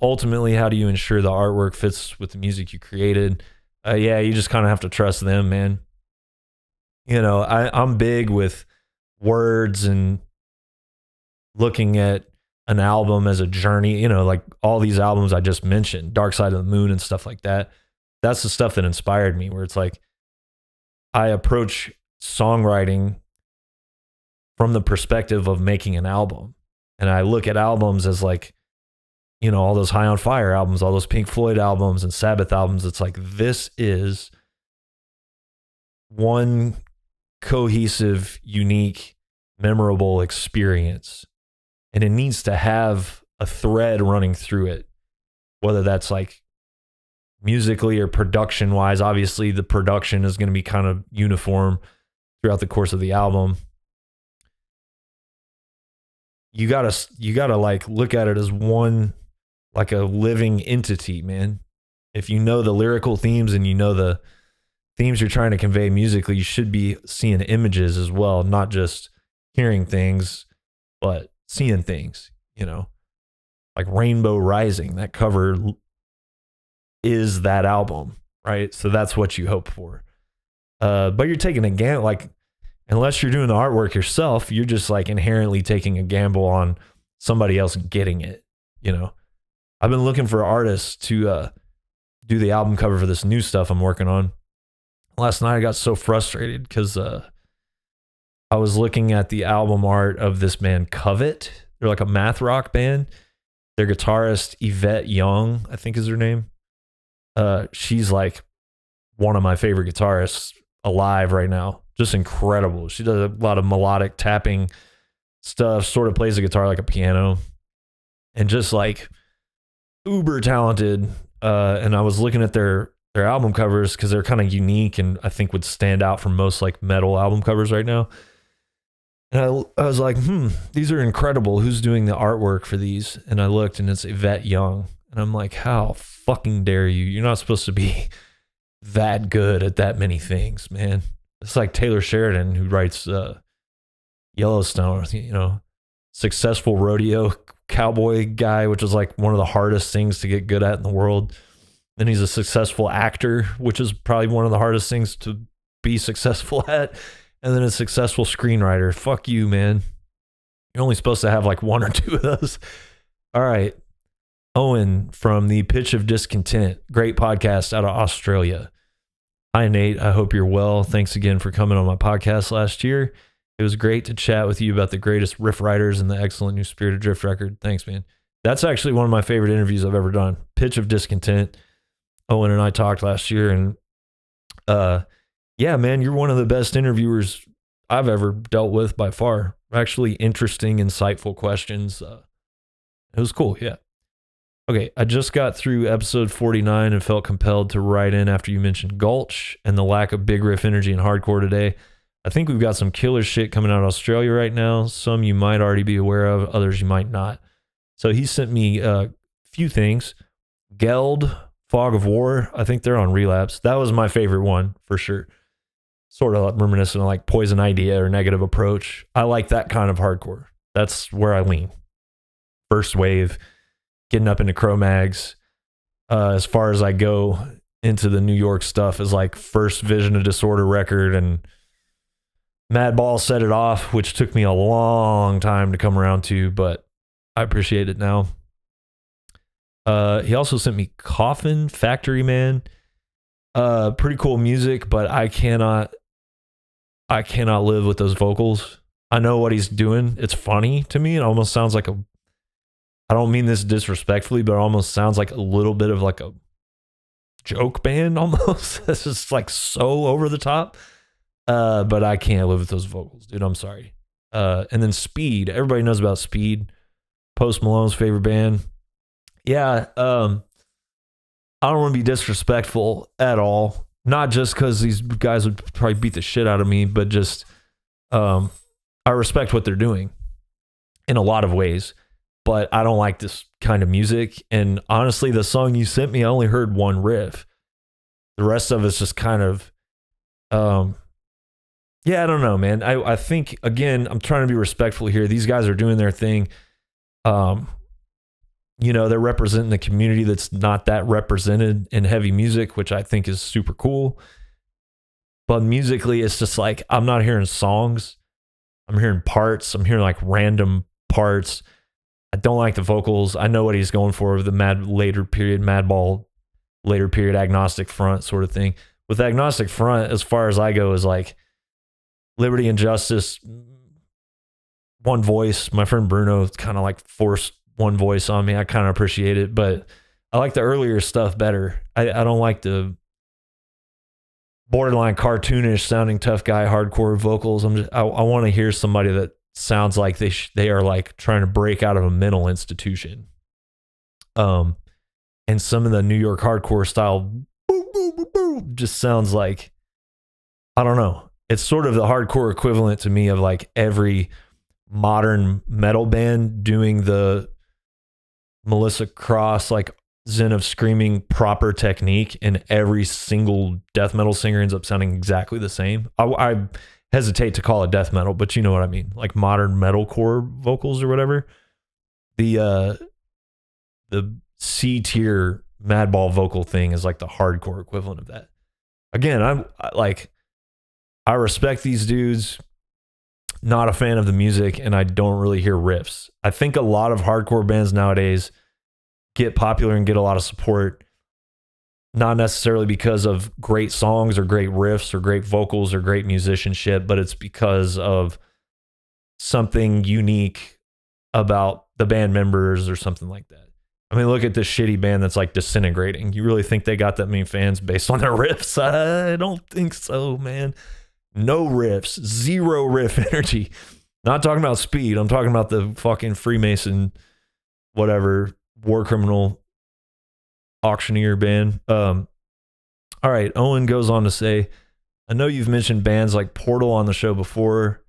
Ultimately, how do you ensure the artwork fits with the music you created? Yeah, you just kind of have to trust them, man. I'm big with words and looking at an album as a journey, like all these albums I just mentioned, Dark Side of the Moon and stuff like that. That's the stuff that inspired me, where it's like I approach songwriting from the perspective of making an album. And I look at albums as like, all those High on Fire albums, all those Pink Floyd albums and Sabbath albums. It's like, this is one cohesive, unique, memorable experience. And it needs to have a thread running through it, whether that's like musically or production wise. Obviously the production is going to be kind of uniform throughout the course of the album. You gotta like look at it as one, like a living entity, man. If you know the lyrical themes and you know the themes you're trying to convey musically, you should be seeing images as well, not just hearing things, but seeing things, like Rainbow Rising. That cover is that album, right? So that's what you hope for. But you're taking a gamble, like, unless you're doing the artwork yourself, you're just like inherently taking a gamble on somebody else getting it. I've been looking for artists to do the album cover for this new stuff I'm working on. Last night I got so frustrated because I was looking at the album art of this band Covet. They're like a math rock band. Their guitarist Yvette Young, I think is her name. She's like one of my favorite guitarists alive right now. Just incredible. She does a lot of melodic tapping stuff, sort of plays the guitar like a piano, and just like uber talented. And I was looking at their album covers because they're kind of unique and I think would stand out from most like metal album covers right now. And I was like, these are incredible. Who's doing the artwork for these? And I looked and it's Yvette Young. And I'm like, how fucking dare you? You're not supposed to be that good at that many things, man. It's like Taylor Sheridan, who writes Yellowstone, successful rodeo cowboy guy, which is like one of the hardest things to get good at in the world. Then he's a successful actor, which is probably one of the hardest things to be successful at. And then a successful screenwriter. Fuck you, man. You're only supposed to have like one or two of those. All right. Owen from the Pitch of Discontent. Great podcast out of Australia. Hi, Nate. I hope you're well. Thanks again for coming on my podcast last year. It was great to chat with you about the greatest riff writers and the excellent new Spirit Adrift record. Thanks, man. That's actually one of my favorite interviews I've ever done. Pitch of Discontent. Owen and I talked last year, and yeah, man, you're one of the best interviewers I've ever dealt with by far. Actually interesting, insightful questions. It was cool, yeah. Okay, I just got through episode 49 and felt compelled to write in after you mentioned Gulch and the lack of big riff energy in hardcore today. I think we've got some killer shit coming out of Australia right now. Some you might already be aware of, others you might not. So he sent me a few things. Geld, Fog of War, I think they're on Relapse. That was my favorite one, for sure. Sort of reminiscent of like Poison Idea or Negative Approach. I like that kind of hardcore. That's where I lean. First wave, getting up into Cro-Mags. As far as I go into the New York stuff is like First Vision of Disorder record and Madball Set It Off, which took me a long time to come around to, but I appreciate it now. He also sent me Coffin, Factory Man. Pretty cool music, but I cannot live with those vocals. I know what he's doing. It's funny to me. It almost sounds like I don't mean this disrespectfully, but it almost sounds like a little bit of like a joke band almost. It's just like so over the top. But I can't live with those vocals, dude. I'm sorry. And then Speed. Everybody knows about Speed. Post Malone's favorite band. Yeah. I don't want to be disrespectful at all. Not just because these guys would probably beat the shit out of me, but just I respect what they're doing. in a lot of ways, but I don't like this kind of music. And honestly, the song you sent me, I only heard one riff. The rest of it's just kind of, yeah, I don't know, man. I think, again, I'm trying to be respectful here. These guys are doing their thing. You know, they're representing the community that's not that represented in heavy music, which I think is super cool. But musically, it's just like, I'm not hearing songs. I'm hearing parts. I'm hearing like random parts. I don't like the vocals. I know what he's going for, the Madball, later period agnostic front sort of thing. With agnostic front, as far as I go, is like liberty and justice, one voice. My friend Bruno kind of like forced one voice on me. I kind of appreciate it, but I like the earlier stuff better. I don't like the borderline cartoonish sounding tough guy hardcore vocals. I want to hear somebody that sounds like they are like trying to break out of a mental institution. And some of the New York hardcore style boom, boom, boom, boom, just sounds like, I don't know. It's sort of the hardcore equivalent to me of like every modern metal band doing the Melissa Cross, like Zen of Screaming proper technique, and every single death metal singer ends up sounding exactly the same. I hesitate to call it death metal, but you know what I mean, like modern metalcore vocals or whatever. The C tier Madball vocal thing is like the hardcore equivalent of that. Again, I respect these dudes. Not a fan of the music, and I don't really hear riffs. I think a lot of hardcore bands nowadays get popular and get a lot of support, not necessarily because of great songs or great riffs or great vocals or great musicianship, but it's because of something unique about the band members or something like that. I mean, look at this shitty band that's like Disintegrating. You really think they got that many fans based on their riffs? I don't think so, man. No riffs, zero riff energy. Not talking about speed. I'm talking about the fucking Freemason, whatever, war criminal auctioneer band. All right. Owen goes on to say, I know you've mentioned bands like Portal on the show before,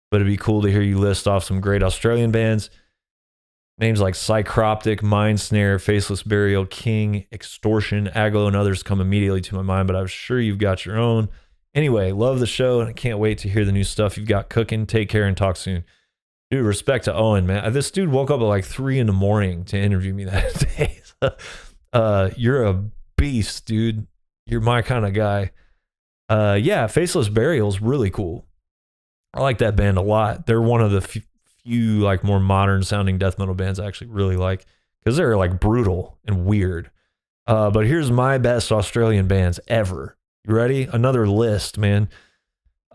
but it'd be cool to hear you list off some great Australian bands. Names like Psychroptic, Mind Snare, Faceless Burial, King, Extortion, Aglo, and others come immediately to my mind, but I'm sure you've got your own. Anyway, love the show, and I can't wait to hear the new stuff you've got cooking. Take care and talk soon. Dude, respect to Owen, man. This dude woke up at like 3 a.m. to interview me that day. You're a beast, dude. You're my kind of guy. Yeah, Faceless Burial's really cool. I like that band a lot. They're one of the few like more modern sounding death metal bands I actually really like, because they're like brutal and weird. But here's my best Australian bands ever. You ready? Another list, man.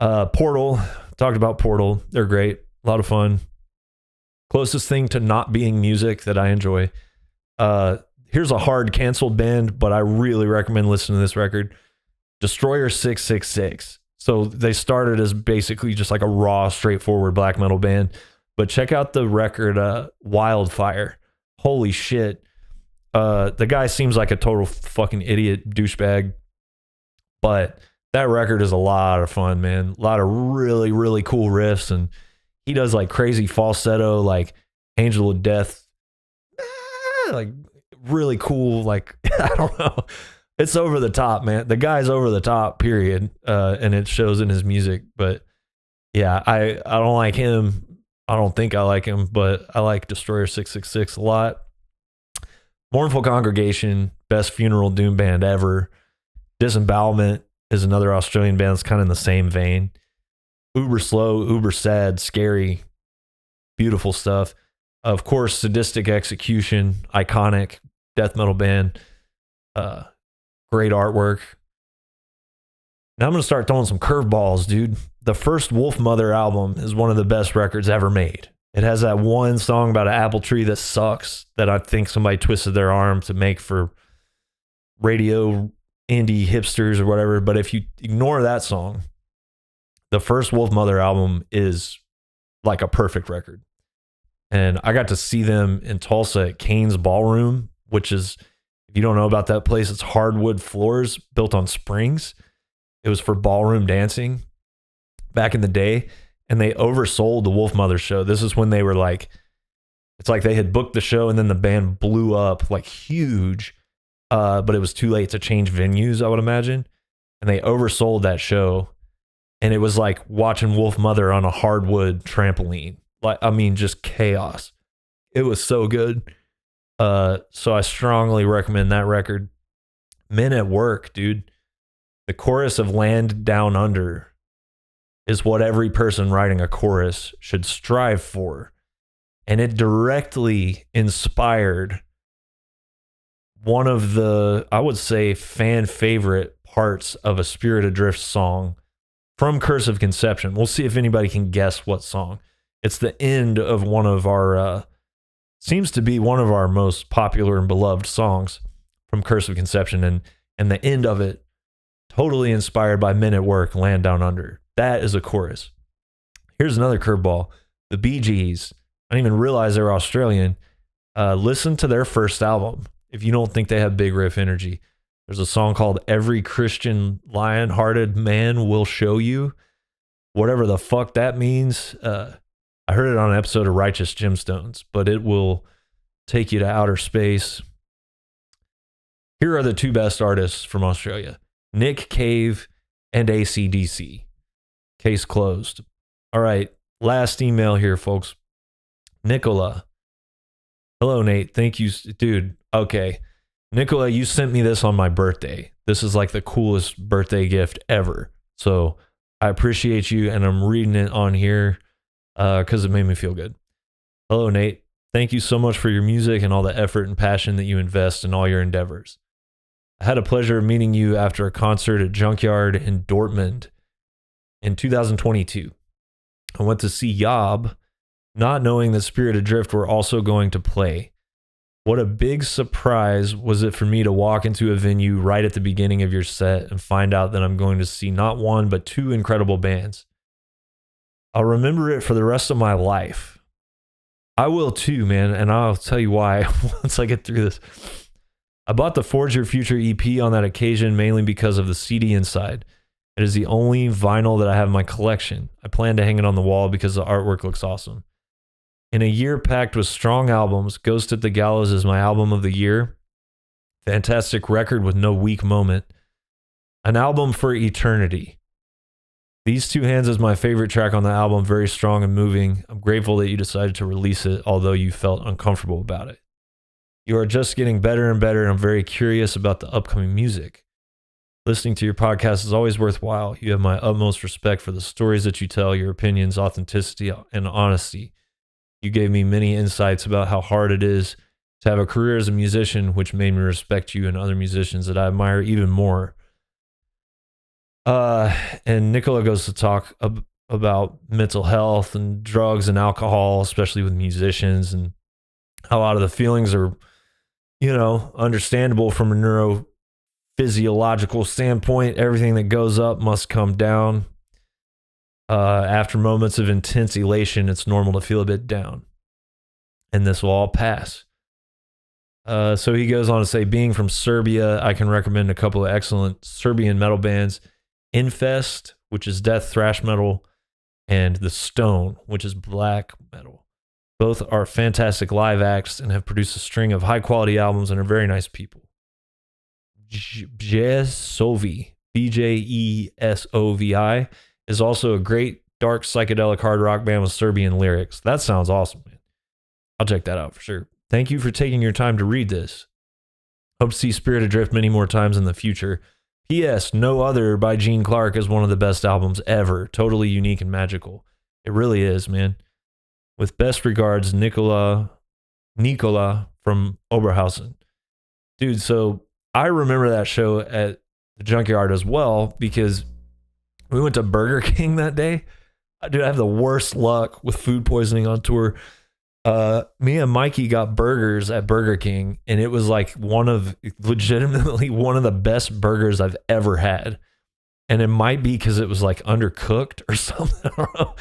Portal. Talked about Portal. They're great. A lot of fun. Closest thing to not being music that I enjoy. Here's a hard canceled band, but I really recommend listening to this record. Destroyer 666. So they started as basically just like a raw, straightforward black metal band. But check out the record, Wildfire. Holy shit. The guy seems like a total fucking idiot douchebag. But that record is a lot of fun, man. A lot of really, really cool riffs. And he does like crazy falsetto, like Angel of Death. Like really cool. Like, I don't know. It's over the top, man. The guy's over the top, period. And it shows in his music. But yeah, I don't like him. I don't think I like him, but I like Destroyer 666 a lot. Mournful Congregation, best funeral doom band ever. Disembowelment is another Australian band that's kind of in the same vein. Uber slow, uber sad, scary, beautiful stuff. Of course, Sadistic Execution, iconic death metal band. Great artwork. Now I'm going to start throwing some curveballs, dude. The first Wolf Mother album is one of the best records ever made. It has that one song about an apple tree that sucks that I think somebody twisted their arm to make for radio indie hipsters or whatever. But if you ignore that song, the first Wolf Mother album is like a perfect record. And I got to see them in Tulsa at Kane's Ballroom, which is, if you don't know about that place, it's hardwood floors built on springs. It was for ballroom dancing back in the day, and they oversold the Wolf Mother show. This is when they were like It's like they had booked the show and then the band blew up like huge, but it was too late to change venues, I would imagine. And they oversold that show. And it was like watching Wolf Mother on a hardwood trampoline. Like, I mean, just chaos. It was so good. So I strongly recommend that record. Men at Work, dude. The chorus of Land Down Under is what every person writing a chorus should strive for. And it directly inspired one of the, I would say, fan favorite parts of a Spirit Adrift song from Curse of Conception. We'll see if anybody can guess what song. It's the end of one of our, seems to be one of our most popular and beloved songs from Curse of Conception. And the end of it, totally inspired by Men at Work, Land Down Under. That is a chorus. Here's another curveball. The Bee Gees. I didn't even realize they were Australian. Listen to their first album if you don't think they have big riff energy. There's a song called Every Christian Lion-Hearted Man Will Show You. Whatever the fuck that means. I heard it on an episode of Righteous Gemstones, but it will take you to outer space. Here are the two best artists from Australia. Nick Cave and AC/DC. Case closed. All right, last email here, folks. Nicola. Hello, Nate. Thank you. Dude, okay. Nicola, you sent me this on my birthday. This is like the coolest birthday gift ever. So I appreciate you, and I'm reading it on here because it made me feel good. Hello, Nate. Thank you so much for your music and all the effort and passion that you invest in all your endeavors. I had a pleasure of meeting you after a concert at Junkyard in Dortmund in 2022. I went to see Yob, not knowing that Spirit Adrift were also going to play. What a big surprise was it for me to walk into a venue right at the beginning of your set and find out that I'm going to see not one, but two incredible bands. I'll remember it for the rest of my life. I will too, man, and I'll tell you why once I get through this. I bought the Forge Your Future EP on that occasion mainly because of the CD inside. It is the only vinyl that I have in my collection. I plan to hang it on the wall because the artwork looks awesome. In a year packed with strong albums, Ghost at the Gallows is my album of the year. Fantastic record with no weak moment. An album for eternity. These Two Hands is my favorite track on the album, very strong and moving. I'm grateful that you decided to release it, although you felt uncomfortable about it. You are just getting better and better, and I'm very curious about the upcoming music. Listening to your podcast is always worthwhile. You have my utmost respect for the stories that you tell, your opinions, authenticity, and honesty. You gave me many insights about how hard it is to have a career as a musician, which made me respect you and other musicians that I admire even more. And Nicola goes to talk about mental health and drugs and alcohol, especially with musicians, and how a lot of the feelings are, understandable from a neurophysiological standpoint. Everything that goes up must come down. After moments of intense elation, it's normal to feel a bit down. And this will all pass. So he goes on to say, being from Serbia, I can recommend a couple of excellent Serbian metal bands. Infest, which is death thrash metal, and The Stone, which is black metal. Both are fantastic live acts and have produced a string of high-quality albums and are very nice people. Bjesovi, Bjesovi, is also a great dark psychedelic hard rock band with Serbian lyrics. That sounds awesome, man. I'll check that out for sure. Thank you for taking your time to read this. Hope to see Spirit Adrift many more times in the future. P.S. No Other by Gene Clark is one of the best albums ever. Totally unique and magical. It really is, man. With best regards, Nicola from Oberhausen. Dude, so I remember that show at the Junkyard as well because we went to Burger King that day. Dude, I have the worst luck with food poisoning on tour. Me and Mikey got burgers at Burger King, and it was like legitimately one of the best burgers I've ever had. And it might be because it was like undercooked or something. I don't know.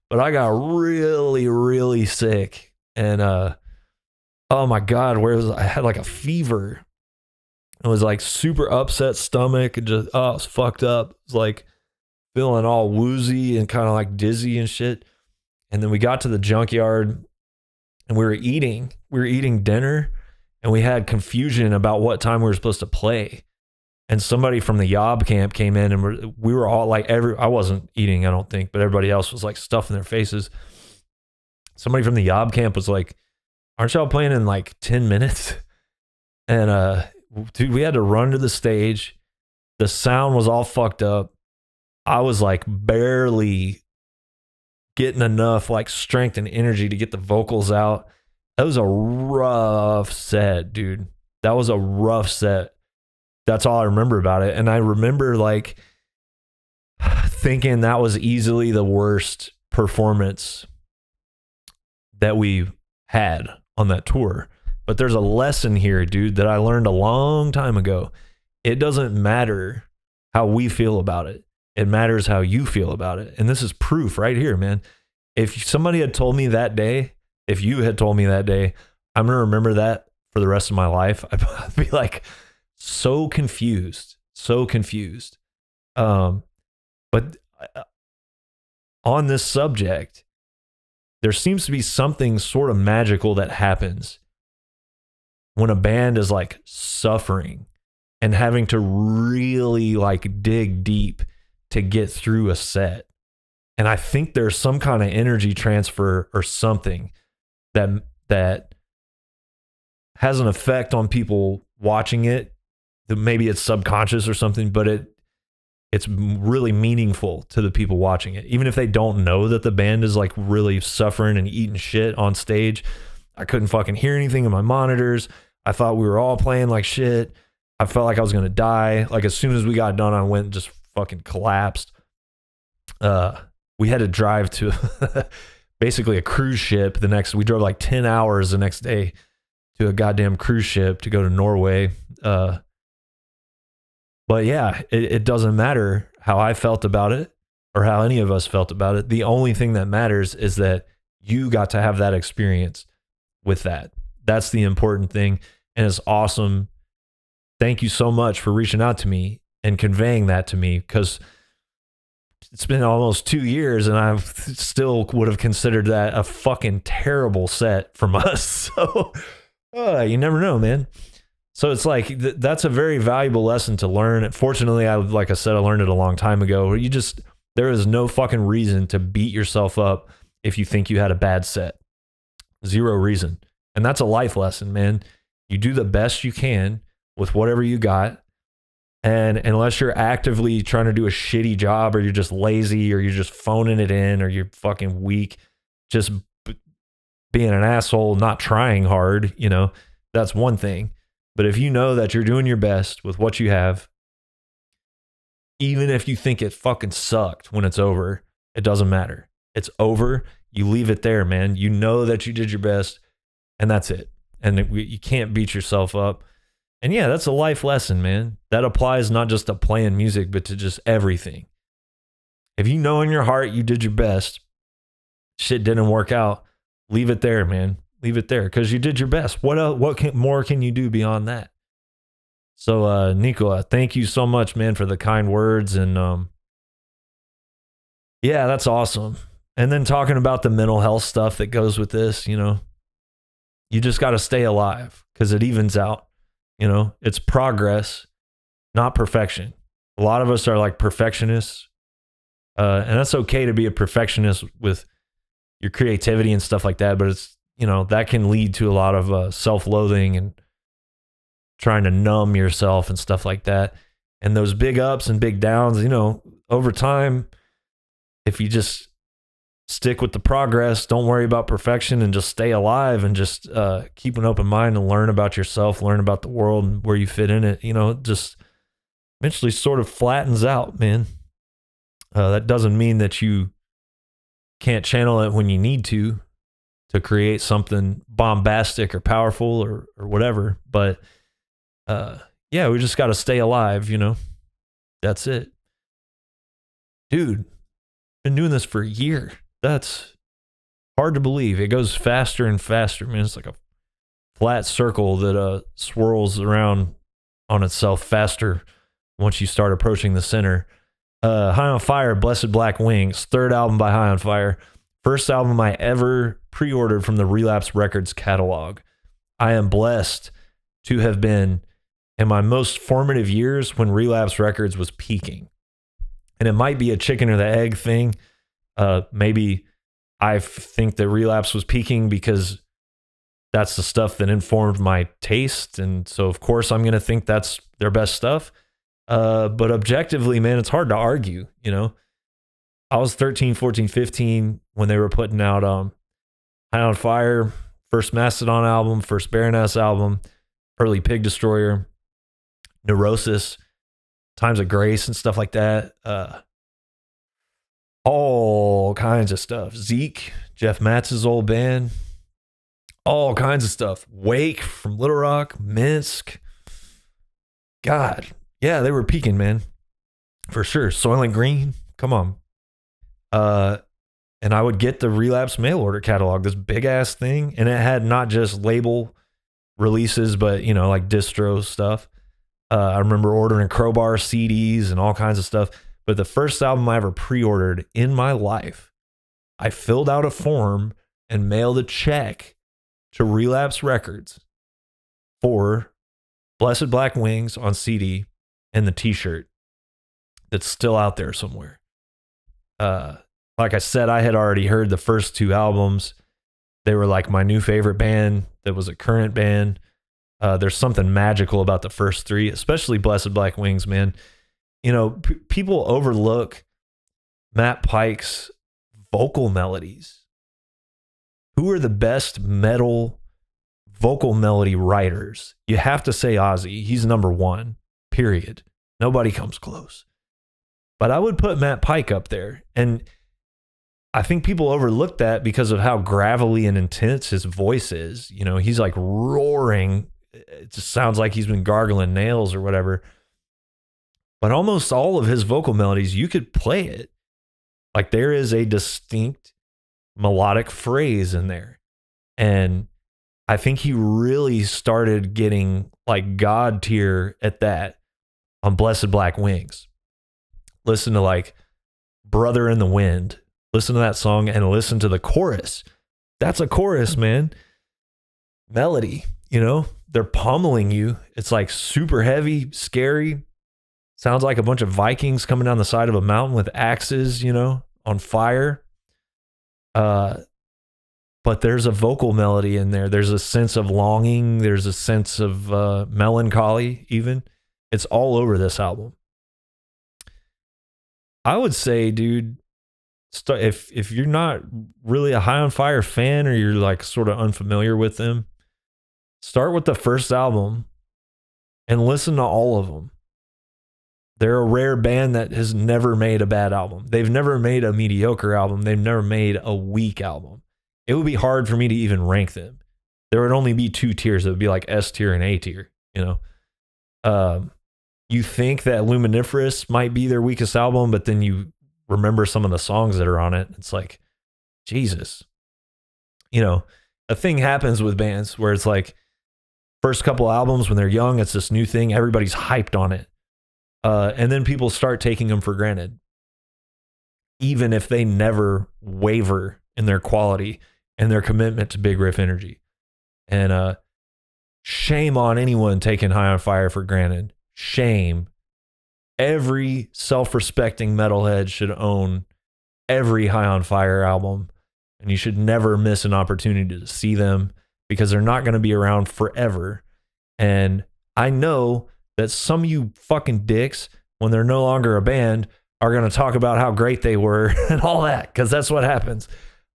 But I got really, really sick. And oh my God, I had like a fever. It was like super upset stomach and just, it was fucked up. It was like feeling all woozy and kind of like dizzy and shit. And then we got to the Junkyard. and we were eating dinner, and we had confusion about what time we were supposed to play. And somebody from the Yob camp came in, and we were all like, I wasn't eating, I don't think, but everybody else was like stuffing their faces. Somebody from the Yob camp was like, aren't y'all playing in like 10 minutes? And dude, we had to run to the stage. The sound was all fucked up. I was like barely getting enough like strength and energy to get the vocals out. That was a rough set, dude. That was a rough set. That's all I remember about it. And I remember like thinking that was easily the worst performance that we had on that tour. But there's a lesson here, dude, that I learned a long time ago. It doesn't matter how we feel about it. It matters how you feel about it. And this is proof right here, man. If somebody had told me that day, if you had told me that day, I'm going to remember that for the rest of my life. I'd be like so confused. But on this subject, there seems to be something sort of magical that happens when a band is like suffering and having to really like dig deep to get through a set. And I think there's some kind of energy transfer or something that has an effect on people watching it. Maybe it's subconscious or something, but it's really meaningful to the people watching it. Even if they don't know that the band is like really suffering and eating shit on stage. I couldn't fucking hear anything in my monitors. I thought we were all playing like shit. I felt like I was going to die. Like as soon as we got done, I went and just fucking collapsed. We had to drive to basically a cruise ship we drove like 10 hours the next day to a goddamn cruise ship to go to Norway. But yeah, it doesn't matter how I felt about it or how any of us felt about it. The only thing that matters is that you got to have that experience with that. That's the important thing. And it's awesome. Thank you so much for reaching out to me and conveying that to me, because it's been almost 2 years and I still would have considered that a fucking terrible set from us. So you never know, man. So it's like, that's a very valuable lesson to learn. Fortunately, like I said, I learned it a long time ago. There is no fucking reason to beat yourself up if you think you had a bad set. Zero reason. And that's a life lesson, man. You do the best you can with whatever you got. And unless you're actively trying to do a shitty job, or you're just lazy, or you're just phoning it in, or you're fucking weak, just being an asshole, not trying hard, that's one thing. But if you know that you're doing your best with what you have, even if you think it fucking sucked when it's over, it doesn't matter. It's over. You leave it there, man. You know that you did your best, and that's it. And you can't beat yourself up. And yeah, that's a life lesson, man. That applies not just to playing music, but to just everything. If you know in your heart you did your best, shit didn't work out, leave it there, man. Leave it there, because you did your best. What else, more can you do beyond that? So, Nicola, thank you so much, man, for the kind words. And yeah, that's awesome. And then talking about the mental health stuff that goes with this, you just got to stay alive, because it evens out. It's progress, not perfection. A lot of us are like perfectionists, and that's okay to be a perfectionist with your creativity and stuff like that. But it's, that can lead to a lot of self-loathing and trying to numb yourself and stuff like that. And those big ups and big downs, over time, if you just stick with the progress, don't worry about perfection, and just stay alive, and just keep an open mind and learn about yourself, learn about the world and where you fit in it, it just eventually sort of flattens out, man. That doesn't mean that you can't channel it when you need to create something bombastic or powerful or whatever. But yeah, we just got to stay alive, That's it. Dude, been doing this for a year. That's hard to believe. It goes faster and faster, man. It's like a flat circle that swirls around on itself faster once you start approaching the center. High on Fire, Blessed Black Wings, third album by High on Fire. First album I ever pre-ordered from the Relapse Records catalog. I am blessed to have been in my most formative years when Relapse Records was peaking. And it might be a chicken or the egg thing. Maybe I think that Relapse was peaking because that's the stuff that informed my taste. And so, of course, I'm going to think that's their best stuff. But objectively, man, it's hard to argue, you know. I was 13, 14, 15 when they were putting out High on Fire, first Mastodon album, first Baroness album, early Pig Destroyer, Neurosis, Times of Grace and stuff like that. All kinds of stuff. Zeke, Jeff Matz's old band, all kinds of stuff. Wake from Little Rock, Minsk. God, yeah, they were peaking, man, for sure. Soylent Green, come on. And I would get the Relapse mail order catalog, this big ass thing, and it had not just label releases, but you know, like distro stuff. I remember ordering Crowbar CDs and all kinds of stuff. But the first album I ever pre-ordered in my life, I filled out a form and mailed a check to Relapse Records for Blessed Black Wings on CD and the t-shirt that's still out there somewhere. Like I said, I had already heard the first two albums. They were like my new favorite band that was a current band. There's something magical about the first three, especially Blessed Black Wings, man. You know, people overlook Matt Pike's vocal melodies. Who are the best metal vocal melody writers? You have to say Ozzy. He's number one, period. Nobody comes close. But I would put Matt Pike up there. And I think people overlook that because of how gravelly and intense his voice is. You know, he's like roaring. It just sounds like he's been gargling nails or whatever. But almost all of his vocal melodies, you could play it. Like there is a distinct melodic phrase in there. And I think he really started getting like God tier at that on Blessed Black Wings. Listen to like Brother in the Wind. Listen to that song and listen to the chorus. That's a chorus, man. Melody, you know, they're pummeling you. It's like super heavy, scary. Sounds like a bunch of Vikings coming down the side of a mountain with axes, you know, on fire. But there's a vocal melody in there. There's a sense of longing. There's a sense of melancholy even. It's all over this album. I would say, dude, if you're not really a High on Fire fan or you're like sort of unfamiliar with them, start with the first album and listen to all of them. They're a rare band that has never made a bad album. They've never made a mediocre album. They've never made a weak album. It would be hard for me to even rank them. There would only be two tiers. It would be like S tier and A tier, you know? You think that Luminiferous might be their weakest album, but then you remember some of the songs that are on it. It's like, Jesus. You know, a thing happens with bands where it's like first couple albums when they're young, it's this new thing. Everybody's hyped on it. And then people start taking them for granted, even if they never waver in their quality and their commitment to Big Riff Energy. And shame on anyone taking High on Fire for granted. Shame. Every self-respecting metalhead should own every High on Fire album, and you should never miss an opportunity to see them because they're not going to be around forever. And I know that some of you fucking dicks, when they're no longer a band, are going to talk about how great they were and all that, because that's what happens.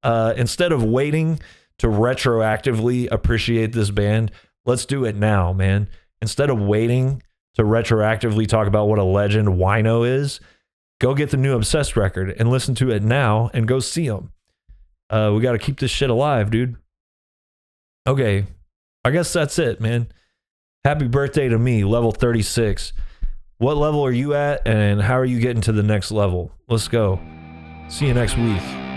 Instead of waiting to retroactively appreciate this band, let's do it now, man. Instead of waiting to retroactively talk about what a legend Wino is, go get the new Obsessed record and listen to it now and go see them. We got to keep this shit alive, dude. Okay, I guess that's it, man. Happy birthday to me, level 36. What level are you at, and how are you getting to the next level? Let's go. See you next week.